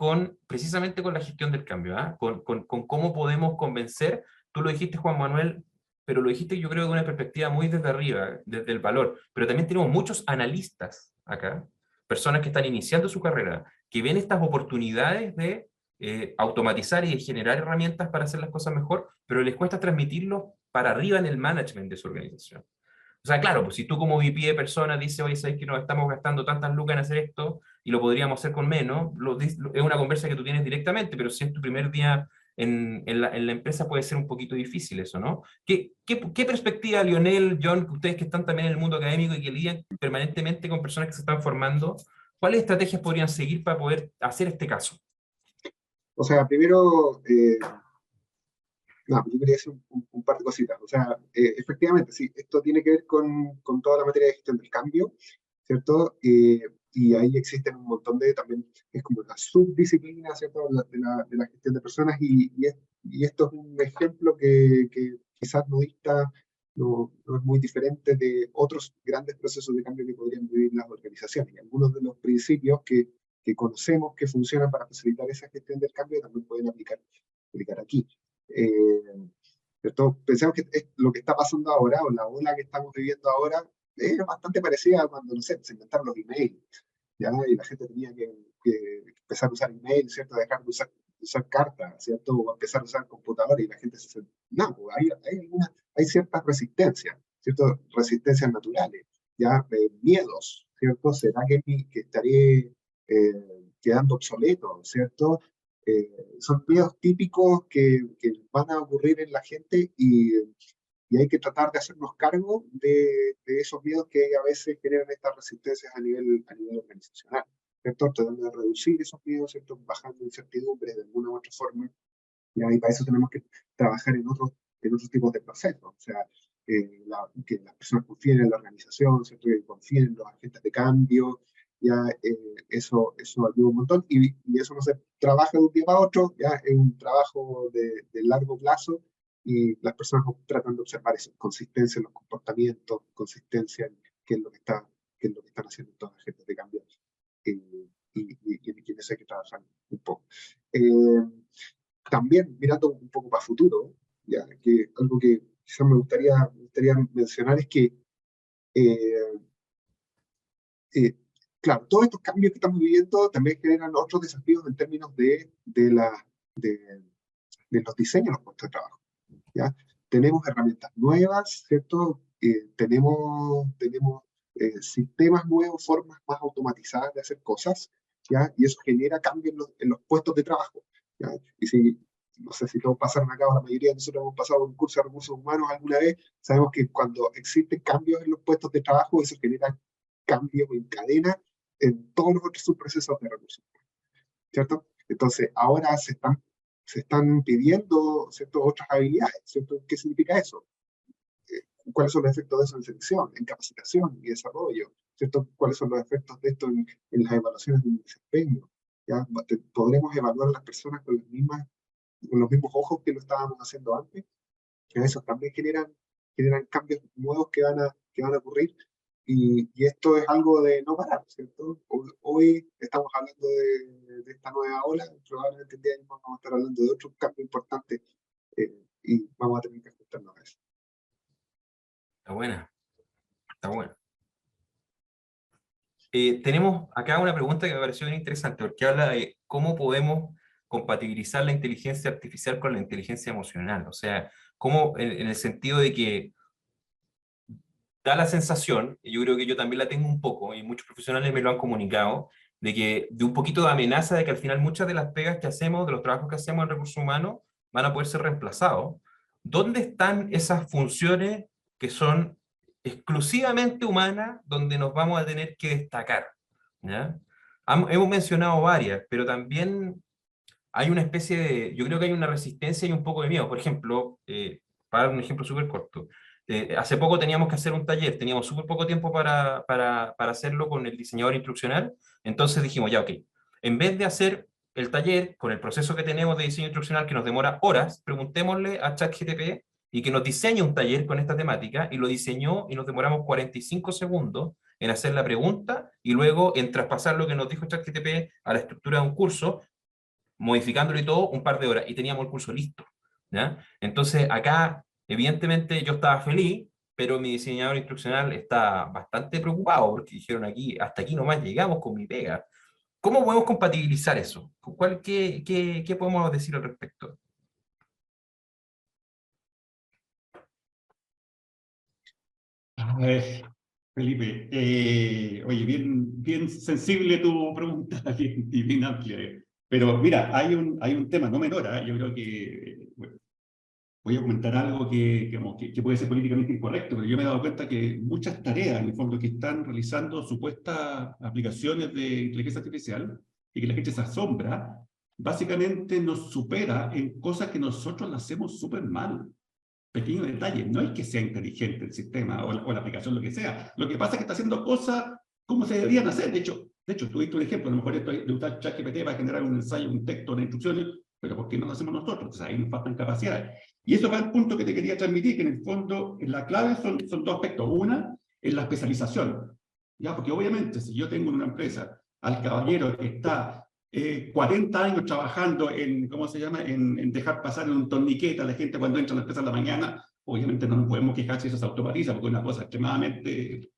precisamente con la gestión del cambio, ¿ah? Con cómo podemos convencer. Tú lo dijiste, Juan Manuel, pero lo dijiste yo creo de una perspectiva muy desde arriba, desde el valor, pero también tenemos muchos analistas acá, personas que están iniciando su carrera, que ven estas oportunidades de automatizar y de generar herramientas para hacer las cosas mejor, pero les cuesta transmitirlo para arriba en el management de su organización. O sea, claro, pues si tú como VP de personas dices, oye, ¿sabes que nos estamos gastando tantas lucas en hacer esto y lo podríamos hacer con menos? Es una conversa que tú tienes directamente, pero si es tu primer día en la empresa puede ser un poquito difícil eso, ¿no? ¿Qué perspectiva, Lionel, John, ustedes que están también en el mundo académico y que lidian permanentemente con personas que se están formando, cuáles estrategias podrían seguir para poder hacer este caso? O sea, primero, no, yo quería decir un par de cositas. O sea, efectivamente, sí, esto tiene que ver con toda la materia de gestión del cambio, ¿cierto? Y ahí existen un montón de, también, es como una subdisciplina, ¿cierto? De la gestión de personas, y esto es un ejemplo que quizás no es muy diferente de otros grandes procesos de cambio que podrían vivir las organizaciones. Y algunos de los principios que conocemos que funcionan para facilitar esa gestión del cambio también pueden aplicar aquí. ¿Cierto? Pensemos que lo que está pasando ahora, o la ola que estamos viviendo ahora, es bastante parecida a cuando, no sé, se inventaron los emails, ¿ya? Y la gente tenía que empezar a usar email, ¿cierto? Dejar de usar cartas, ¿cierto? O empezar a usar computador, y la gente se... No, pues hay ciertas resistencias, ¿cierto? Resistencias naturales, ¿ya? Miedos, ¿cierto? ¿Será que estaré quedando obsoleto, ¿cierto? Son miedos típicos que van a ocurrir en la gente, y hay que tratar de hacernos cargo de esos miedos que a veces generan estas resistencias a nivel organizacional, ¿cierto? Tratando de reducir esos miedos, ¿cierto? Bajando incertidumbres de alguna u otra forma, y para eso tenemos que trabajar en otros tipos de procesos. O sea, que las personas confíen en la organización, ¿cierto? Que confíen en los agentes de cambio, ya eso ayuda un montón, y eso no se trabaja de un día para otro, ya es un trabajo de largo plazo, y las personas tratan de observar eso, consistencia en los comportamientos, consistencia en qué es lo que están haciendo todos los agentes de cambio, y en eso hay que trabajar un poco. También mirando un poco para futuro, ya que algo que quizás me gustaría mencionar es que claro, todos estos cambios que estamos viviendo también generan otros desafíos en términos de los diseños de los puestos de trabajo, ¿ya? Tenemos herramientas nuevas, ¿cierto? Tenemos sistemas nuevos, formas más automatizadas de hacer cosas, ¿ya? Y eso genera cambios en los puestos de trabajo, ¿ya? Y no sé si todos pasaron acá, o la mayoría de nosotros hemos pasado un curso de recursos humanos alguna vez, sabemos que cuando existen cambios en los puestos de trabajo, eso genera cambios en cadena en todos los otros subprocesos de recursos, ¿cierto? Entonces, ahora se están pidiendo, ¿cierto?, otras habilidades, ¿cierto? ¿Qué significa eso? ¿Cuáles son los efectos de eso en selección, en capacitación y desarrollo? ¿Cierto? ¿Cuáles son los efectos de esto en las evaluaciones de desempeño? ¿Ya? ¿Podremos evaluar a las personas con los mismos ojos que lo estábamos haciendo antes? Que eso también generan cambios nuevos que van a ocurrir. Y esto es algo de no parar, ¿cierto? Hoy estamos hablando de esta nueva ola, probablemente el día de mañana vamos a estar hablando de otro cambio importante y vamos a tener que ajustarnos a eso. Está buena, está buena. Tenemos acá una pregunta que me pareció bien interesante, porque habla de cómo podemos compatibilizar la inteligencia artificial con la inteligencia emocional. O sea, cómo en el sentido de que da la sensación, y yo creo que yo también la tengo un poco, y muchos profesionales me lo han comunicado, de un poquito de amenaza de que al final muchas de las pegas que hacemos, de los trabajos que hacemos en recursos humanos, van a poder ser reemplazados. ¿Dónde están esas funciones que son exclusivamente humanas, donde nos vamos a tener que destacar? ¿Ya? Hemos mencionado varias, pero también hay una especie de, yo creo que hay una resistencia y un poco de miedo. Por ejemplo, para dar un ejemplo súper corto, hace poco teníamos que hacer un taller, teníamos súper poco tiempo para hacerlo con el diseñador instruccional, entonces dijimos, ya, ok, en vez de hacer el taller con el proceso que tenemos de diseño instruccional que nos demora horas, preguntémosle a ChatGPT y que nos diseñe un taller con esta temática, y lo diseñó y nos demoramos 45 segundos en hacer la pregunta y luego en traspasar lo que nos dijo ChatGPT a la estructura de un curso, modificándolo y todo, un par de horas, y teníamos el curso listo, ¿ya? Entonces, acá, evidentemente, yo estaba feliz, pero mi diseñador instruccional está bastante preocupado, porque dijeron aquí, hasta aquí nomás llegamos con mi pega. ¿Cómo podemos compatibilizar eso? ¿Qué podemos decir al respecto? Felipe, oye, bien sensible tu pregunta y bien amplia. Pero mira, hay un tema no menor, ¿eh? Yo creo que bueno, voy a comentar algo que puede ser políticamente incorrecto, pero yo me he dado cuenta que muchas tareas, en el fondo, que están realizando supuestas aplicaciones de inteligencia artificial y que la gente se asombra, básicamente nos supera en cosas que nosotros las hacemos súper mal. Pequeño detalle, no es que sea inteligente el sistema o la aplicación, lo que sea. Lo que pasa es que está haciendo cosas como se deberían hacer. De hecho, tú diste un ejemplo, a lo mejor esto de usar ChatGPT para generar un ensayo, un texto, una instrucciones, pero ¿por qué no lo hacemos nosotros? Entonces ahí nos faltan capacidades. Y eso va al punto que te quería transmitir, que en el fondo la clave son dos aspectos. Una es la especialización, ¿ya? Porque obviamente si yo tengo en una empresa al caballero que está 40 años trabajando en, ¿cómo se llama?, en dejar pasar en un torniquete a la gente cuando entra a la empresa en la mañana, obviamente no nos podemos quejar si eso se automatiza, porque es una cosa extremadamente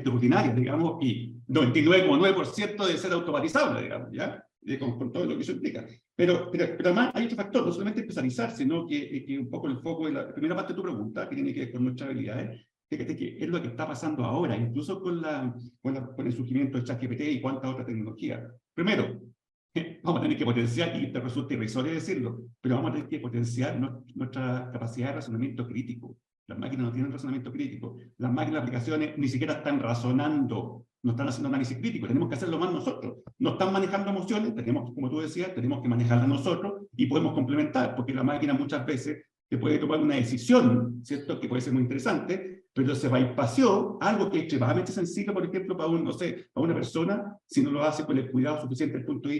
rutinaria, digamos, y 99,9% de ser automatizable, digamos, ¿ya? Con todo lo que eso implica. Pero además hay otro factor, no solamente especializar, sino que un poco el foco de la primera parte de tu pregunta, que tiene que ver con nuestras habilidades, que es lo que está pasando ahora, incluso con el surgimiento de ChatGPT y cuánta otra tecnología. Primero, vamos a tener que potenciar, y te resulta irrisorio decirlo, pero vamos a tener que potenciar nuestra capacidad de razonamiento crítico. Las máquinas no tienen razonamiento crítico. Las máquinas de aplicaciones ni siquiera están razonando, no están haciendo análisis crítico. Tenemos que hacerlo más nosotros. No están manejando emociones, tenemos, como tú decías, tenemos que manejarlas nosotros y podemos complementar, porque la máquina muchas veces te puede tomar una decisión, ¿cierto?, que puede ser muy interesante, pero se bypassó algo que es extremadamente sensible, por ejemplo, para una persona, si no lo hace con el cuidado suficiente desde el punto de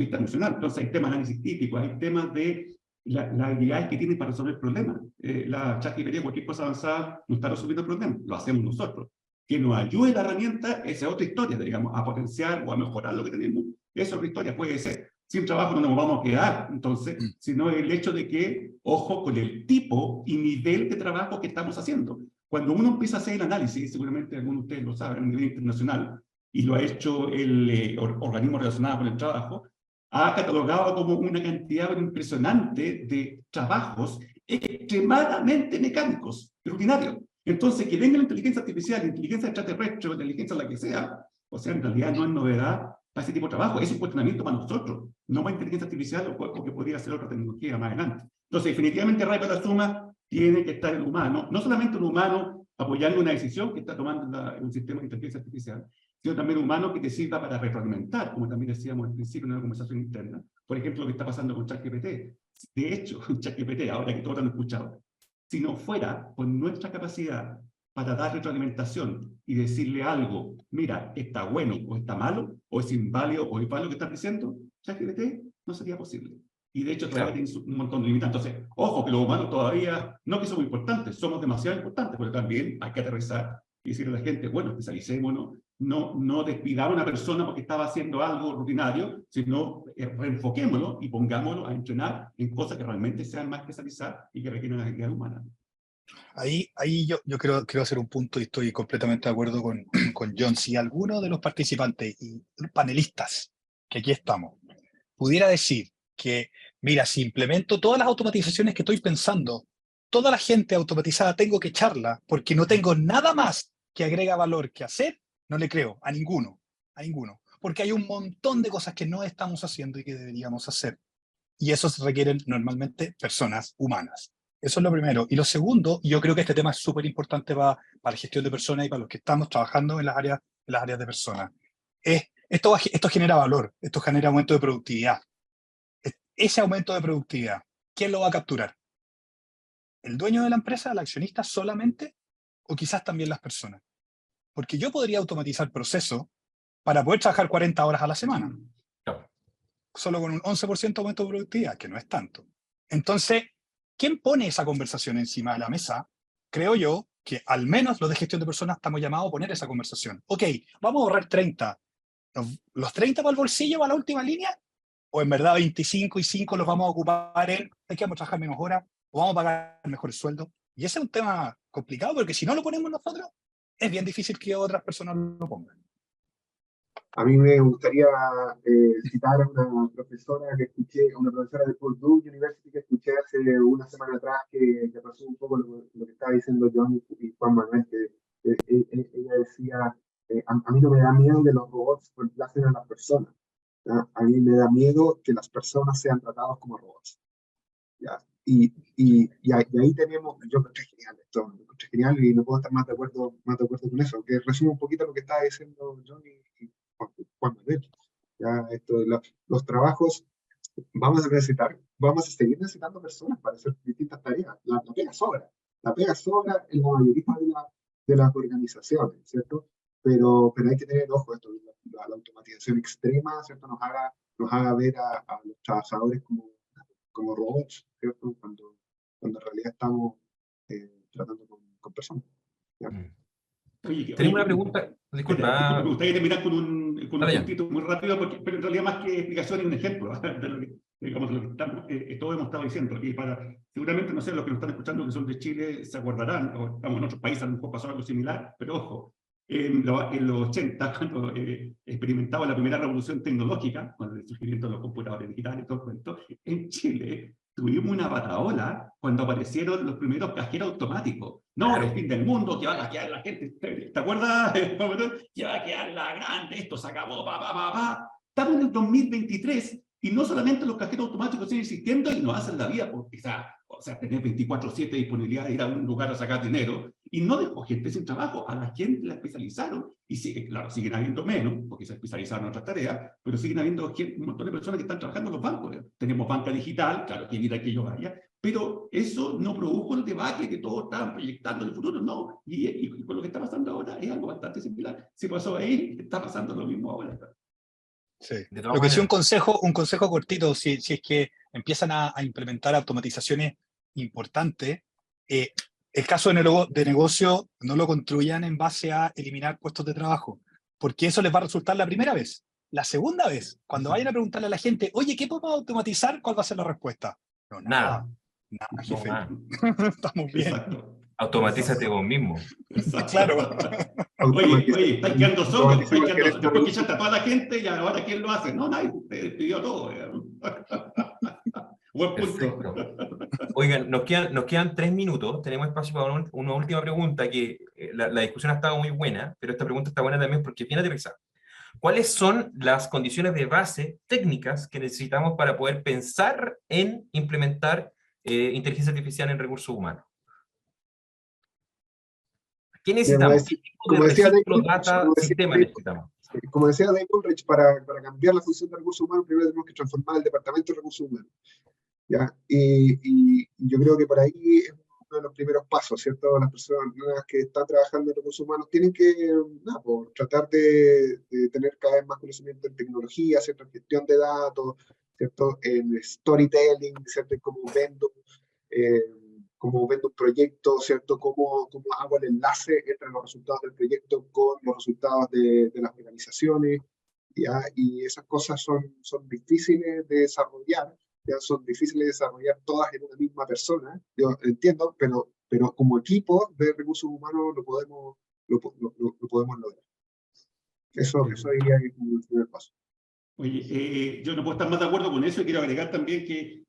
vista emocional. Entonces hay temas de análisis típico, hay temas de las habilidades que tienen para resolver problemas. La ChatGPT, cualquier cosa avanzada, no está resolviendo problemas, lo hacemos nosotros. Que nos ayude la herramienta, esa es otra historia, digamos, a potenciar o a mejorar lo que tenemos. Esa es otra historia, puede ser. Sin trabajo no nos vamos a quedar, entonces, sino el hecho de que, ojo con el tipo y nivel de trabajo que estamos haciendo. Cuando uno empieza a hacer el análisis, seguramente algunos de ustedes lo saben a nivel internacional, y lo ha hecho el organismo relacionado con el trabajo, ha catalogado como una cantidad impresionante de trabajos extremadamente mecánicos, rutinarios. Entonces, que venga la inteligencia artificial, la inteligencia extraterrestre, la inteligencia la que sea, o sea, en realidad no es novedad para ese tipo de trabajo. Es un cuestionamiento para nosotros, no para inteligencia artificial o que podría ser otra tecnología más adelante. Entonces, definitivamente, Ray para la suma, tiene que estar el humano, no solamente un humano apoyando una decisión que está tomando un sistema de inteligencia artificial, sino también un humano que te sirva para retroalimentar, como también decíamos al principio en una conversación interna. Por ejemplo, lo que está pasando con ChatGPT. De hecho, ChatGPT, ahora que todos lo han escuchado, si no fuera por nuestra capacidad para dar retroalimentación y decirle algo, mira, está bueno o está malo, o es inválido o es válido lo que estás diciendo, ChatGPT no sería posible. Y de hecho todavía tiene un montón de limitantes. Entonces, ojo, que los humanos todavía, no que somos importantes, somos demasiado importantes, pero también hay que aterrizar y decirle a la gente, bueno, especialicémonos, no despidar a una persona porque estaba haciendo algo rutinario, sino reenfoquémoslo y pongámoslo a entrenar en cosas que realmente sean más especializadas y que requieran la agilidad humana. Ahí yo quiero hacer un punto y estoy completamente de acuerdo con John. Si alguno de los participantes y panelistas, que aquí estamos, pudiera decir que, mira, si implemento todas las automatizaciones que estoy pensando, toda la gente automatizada tengo que echarla porque no tengo nada más que agrega valor que hacer, no le creo a ninguno, porque hay un montón de cosas que no estamos haciendo y que deberíamos hacer. Y eso se requieren normalmente personas humanas. Eso es lo primero. Y lo segundo, yo creo que este tema es súper importante para la gestión de personas y para los que estamos trabajando en las áreas de personas. Esto genera valor, esto genera aumento de productividad. Ese aumento de productividad, ¿quién lo va a capturar? ¿El dueño de la empresa, el accionista solamente? ¿O quizás también las personas? Porque yo podría automatizar procesos para poder trabajar 40 horas a la semana. Solo con un 11% de aumento de productividad, que no es tanto. Entonces, ¿quién pone esa conversación encima de la mesa? Creo yo que al menos los de gestión de personas estamos llamados a poner esa conversación. Ok, vamos a ahorrar 30. ¿Los 30 para el bolsillo, para la última línea? ¿O en verdad 25 y 5 los vamos a ocupar en que vamos a trabajar menos horas o vamos a pagar mejores sueldos? Y ese es un tema complicado porque si no lo ponemos nosotros, es bien difícil que otras personas lo pongan. A mí me gustaría citar a una profesora que escuché, una profesora de Purdue University que escuché hace una semana atrás que pasó un poco lo que estaba diciendo John y Juan Manuel, que ella decía, a mí no me da miedo que los robots reemplacen a las personas, ¿ya? A mí me da miedo que las personas sean tratadas como robots, ¿ya? Y ahí tenemos, yo encontré genial esto, lo encontré genial y no puedo estar más de acuerdo con eso, que resume un poquito lo que estaba diciendo John y Juan Manuel. Ya, los trabajos, vamos a seguir necesitando personas para hacer distintas tareas. La pega sobra en la mayoría de las organizaciones, ¿cierto? Pero hay que tener ojo, esto, la automatización extrema, ¿cierto? Nos haga ver a los trabajadores como robots, ¿cierto? Cuando en realidad estamos tratando con personas, ¿ya? Tenemos una pregunta, disculpa. Me gustaría terminar con un puntito muy rápido, pero en realidad más que explicación es un ejemplo de lo que, digamos, lo que todos hemos estado diciendo. Y seguramente, no sé, los que nos están escuchando que son de Chile se acordarán, o estamos en otros países, a lo mejor pasó algo similar, pero ojo, en los 80, cuando experimentaba la primera revolución tecnológica, con el surgimiento de los computadores digitales y todo el cuento, en Chile tuvimos una bataola cuando aparecieron los primeros cajeros automáticos. No, el fin del mundo, que va a quedar la gente, ¿te acuerdas? Que va a quedar la grande, esto se acabó, Estamos en el 2023 y no solamente los cajeros automáticos siguen existiendo y nos hacen la vida, porque tener 24/7 disponibilidad de ir a un lugar a sacar dinero, y no dejó gente sin trabajo, a la gente la especializaron, y claro, siguen habiendo menos, porque se especializaron en otras tareas, pero siguen habiendo un montón de personas que están trabajando en los bancos. Tenemos banca digital, claro, quien irá que yo vaya, pero eso no produjo el debate que todos estaban proyectando en el futuro, no, y con lo que está pasando ahora es algo bastante similar. Si pasó ahí, está pasando lo mismo ahora. Sí. Lo que sí, un consejo cortito, si es que empiezan a implementar automatizaciones importantes, el caso de negocio no lo construyan en base a eliminar puestos de trabajo, porque eso les va a resultar la primera vez. La segunda vez, cuando vayan a preguntarle a la gente, oye, ¿qué podemos automatizar? ¿Cuál va a ser la respuesta? No, nada, jefe. Estamos bien. Exacto. Automatízate vos mismo. Exacto. Claro. Oye, estáis quedando solos, después que echaste a toda la gente y ahora ¿quién lo hace? No, nadie, te pidió todo. Buen punto. Oigan, nos quedan 3 minutos, tenemos espacio para una última pregunta, que la discusión ha estado muy buena, pero esta pregunta está buena también porque es bien aterrizada. ¿Cuáles son las condiciones de base técnicas que necesitamos para poder pensar en implementar inteligencia artificial en recursos humanos? ¿Qué necesitamos? ¿Qué tipo de Como decía Dave registro, Ulrich, data, sistema necesitamos? como decía Dave Ulrich, para cambiar la función de recursos humanos, primero tenemos que transformar el departamento de recursos humanos. ¿Ya? Y yo creo que por ahí es uno de los primeros pasos, ¿cierto? Las personas que están trabajando en recursos humanos tienen que nada, pues, tratar de tener cada vez más conocimiento en tecnología, ¿cierto? En gestión de datos, ¿cierto? En storytelling, ¿cierto? En eh, cómo vendo un proyecto, ¿cierto? Cómo hago el enlace entre los resultados del proyecto con los resultados de las organizaciones, ¿ya? Y esas cosas son difíciles de desarrollar, ya son difíciles de desarrollar todas en una misma persona, yo entiendo, pero como equipo de recursos humanos lo podemos lograr. Eso diría que es el primer paso. Oye, yo no puedo estar más de acuerdo con eso y quiero agregar también que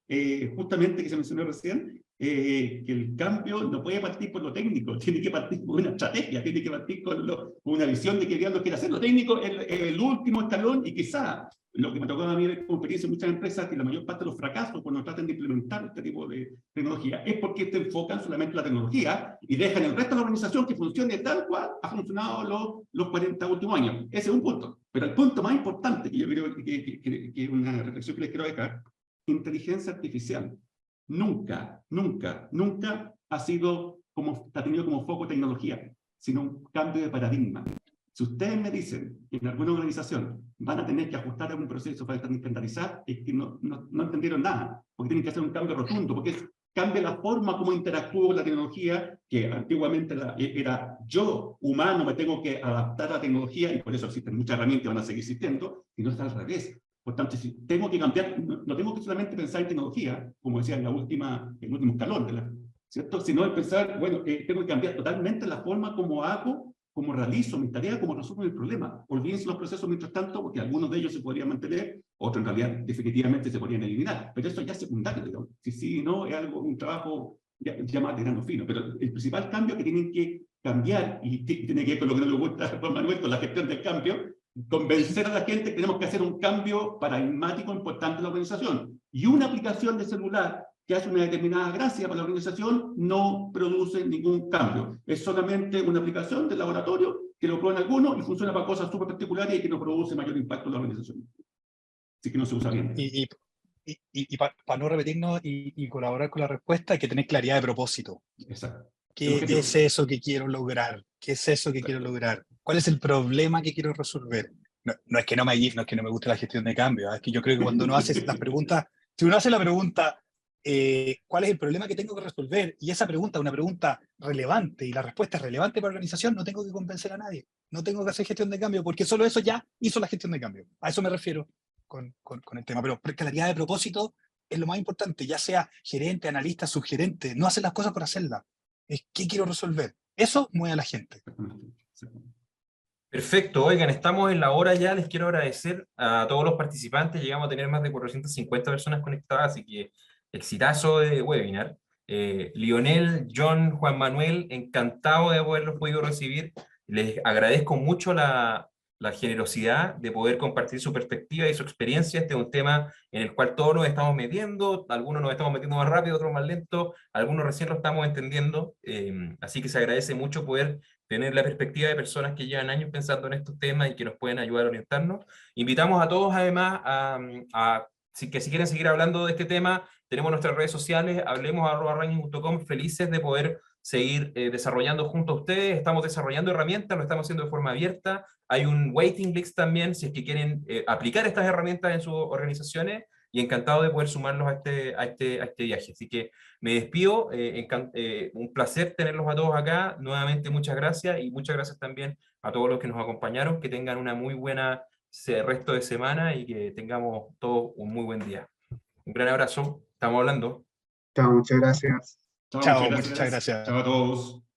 justamente que se mencionó recién, que el cambio no puede partir por lo técnico, tiene que partir por una estrategia, tiene que partir con una visión de que Dios quiere hacer. Lo técnico es el último escalón y quizá lo que me tocó a mí ver como experiencia en muchas empresas, que la mayor parte de los fracasos cuando tratan de implementar este tipo de tecnología es porque se enfocan solamente en la tecnología y dejan el resto de la organización que funcione tal cual ha funcionado los 40 últimos años. Ese es un punto. Pero el punto más importante, que yo creo que es una reflexión que les quiero dejar, inteligencia artificial nunca ha tenido como foco tecnología, sino un cambio de paradigma. Si ustedes me dicen que en alguna organización van a tener que ajustar algún proceso para estandarizar, es que no entendieron nada, porque tienen que hacer un cambio rotundo, porque cambia la forma como interactúo con la tecnología, que antiguamente era yo, humano, me tengo que adaptar a la tecnología, y por eso existen muchas herramientas que van a seguir existiendo, y no es al revés. Por tanto, si tengo que cambiar, no tengo que solamente pensar en tecnología, como decía en el último escalón, ¿cierto? Sino en pensar, bueno, tengo que cambiar totalmente la forma como hago, como realizo mi tarea, como resuelvo el problema. Olvídense los procesos mientras tanto, porque algunos de ellos se podrían mantener, otros en realidad definitivamente se podrían eliminar. Pero eso ya es secundario, digamos. Si no, es un trabajo ya más de grano fino. Pero el principal cambio que tienen que cambiar, y tiene que ver con lo que no le gusta a Juan Manuel, con la gestión del cambio, convencer a la gente que tenemos que hacer un cambio paradigmático importante en la organización. Y una aplicación de celular que hace una determinada gracia para la organización no produce ningún cambio. Es solamente una aplicación del laboratorio que lo prueban algunos y funciona para cosas súper particulares y que no produce mayor impacto en la organización. Así que no se usa bien. Y para no repetirnos y colaborar con la respuesta, hay que tener claridad de propósito. Exacto. ¿Qué es eso que quiero lograr? ¿Qué es eso que quiero lograr? ¿Cuál es el problema que quiero resolver? No es que no me guste la gestión de cambio, es que yo creo que cuando uno hace estas preguntas, si uno hace la pregunta, ¿cuál es el problema que tengo que resolver? Y esa pregunta es una pregunta relevante y la respuesta es relevante para la organización, no tengo que convencer a nadie, no tengo que hacer gestión de cambio, porque solo eso ya hizo la gestión de cambio. A eso me refiero con el tema. Pero claridad de propósito es lo más importante, ya sea gerente, analista, subgerente, no hacer las cosas por hacerlas. Es qué quiero resolver. Eso mueve a la gente. Perfecto, oigan, estamos en la hora ya, les quiero agradecer a todos los participantes, llegamos a tener más de 450 personas conectadas, así que exitazo de webinar. Lionel, John, Juan Manuel, encantado de haberlos podido recibir, les agradezco mucho la generosidad de poder compartir su perspectiva y su experiencia. Este es un tema en el cual todos nos estamos metiendo, algunos nos estamos metiendo más rápido, otros más lento, algunos recién lo estamos entendiendo, así que se agradece mucho poder tener la perspectiva de personas que llevan años pensando en estos temas y que nos pueden ayudar a orientarnos. Invitamos a todos además si quieren seguir hablando de este tema, tenemos nuestras redes sociales, hablemos@ranking.com, felices de poder seguir desarrollando junto a ustedes. Estamos desarrollando herramientas, lo estamos haciendo de forma abierta. Hay un waiting list también, si es que quieren aplicar estas herramientas en sus organizaciones, y encantado de poder sumarlos a este viaje. Así que me despido, un placer tenerlos a todos acá. Nuevamente muchas gracias, y muchas gracias también a todos los que nos acompañaron. Que tengan una muy buena resto de semana y que tengamos todos un muy buen día. Un gran abrazo, estamos hablando. Chao, muchas gracias. Chao, Chao, muchas muchas gracias. Chao a todos.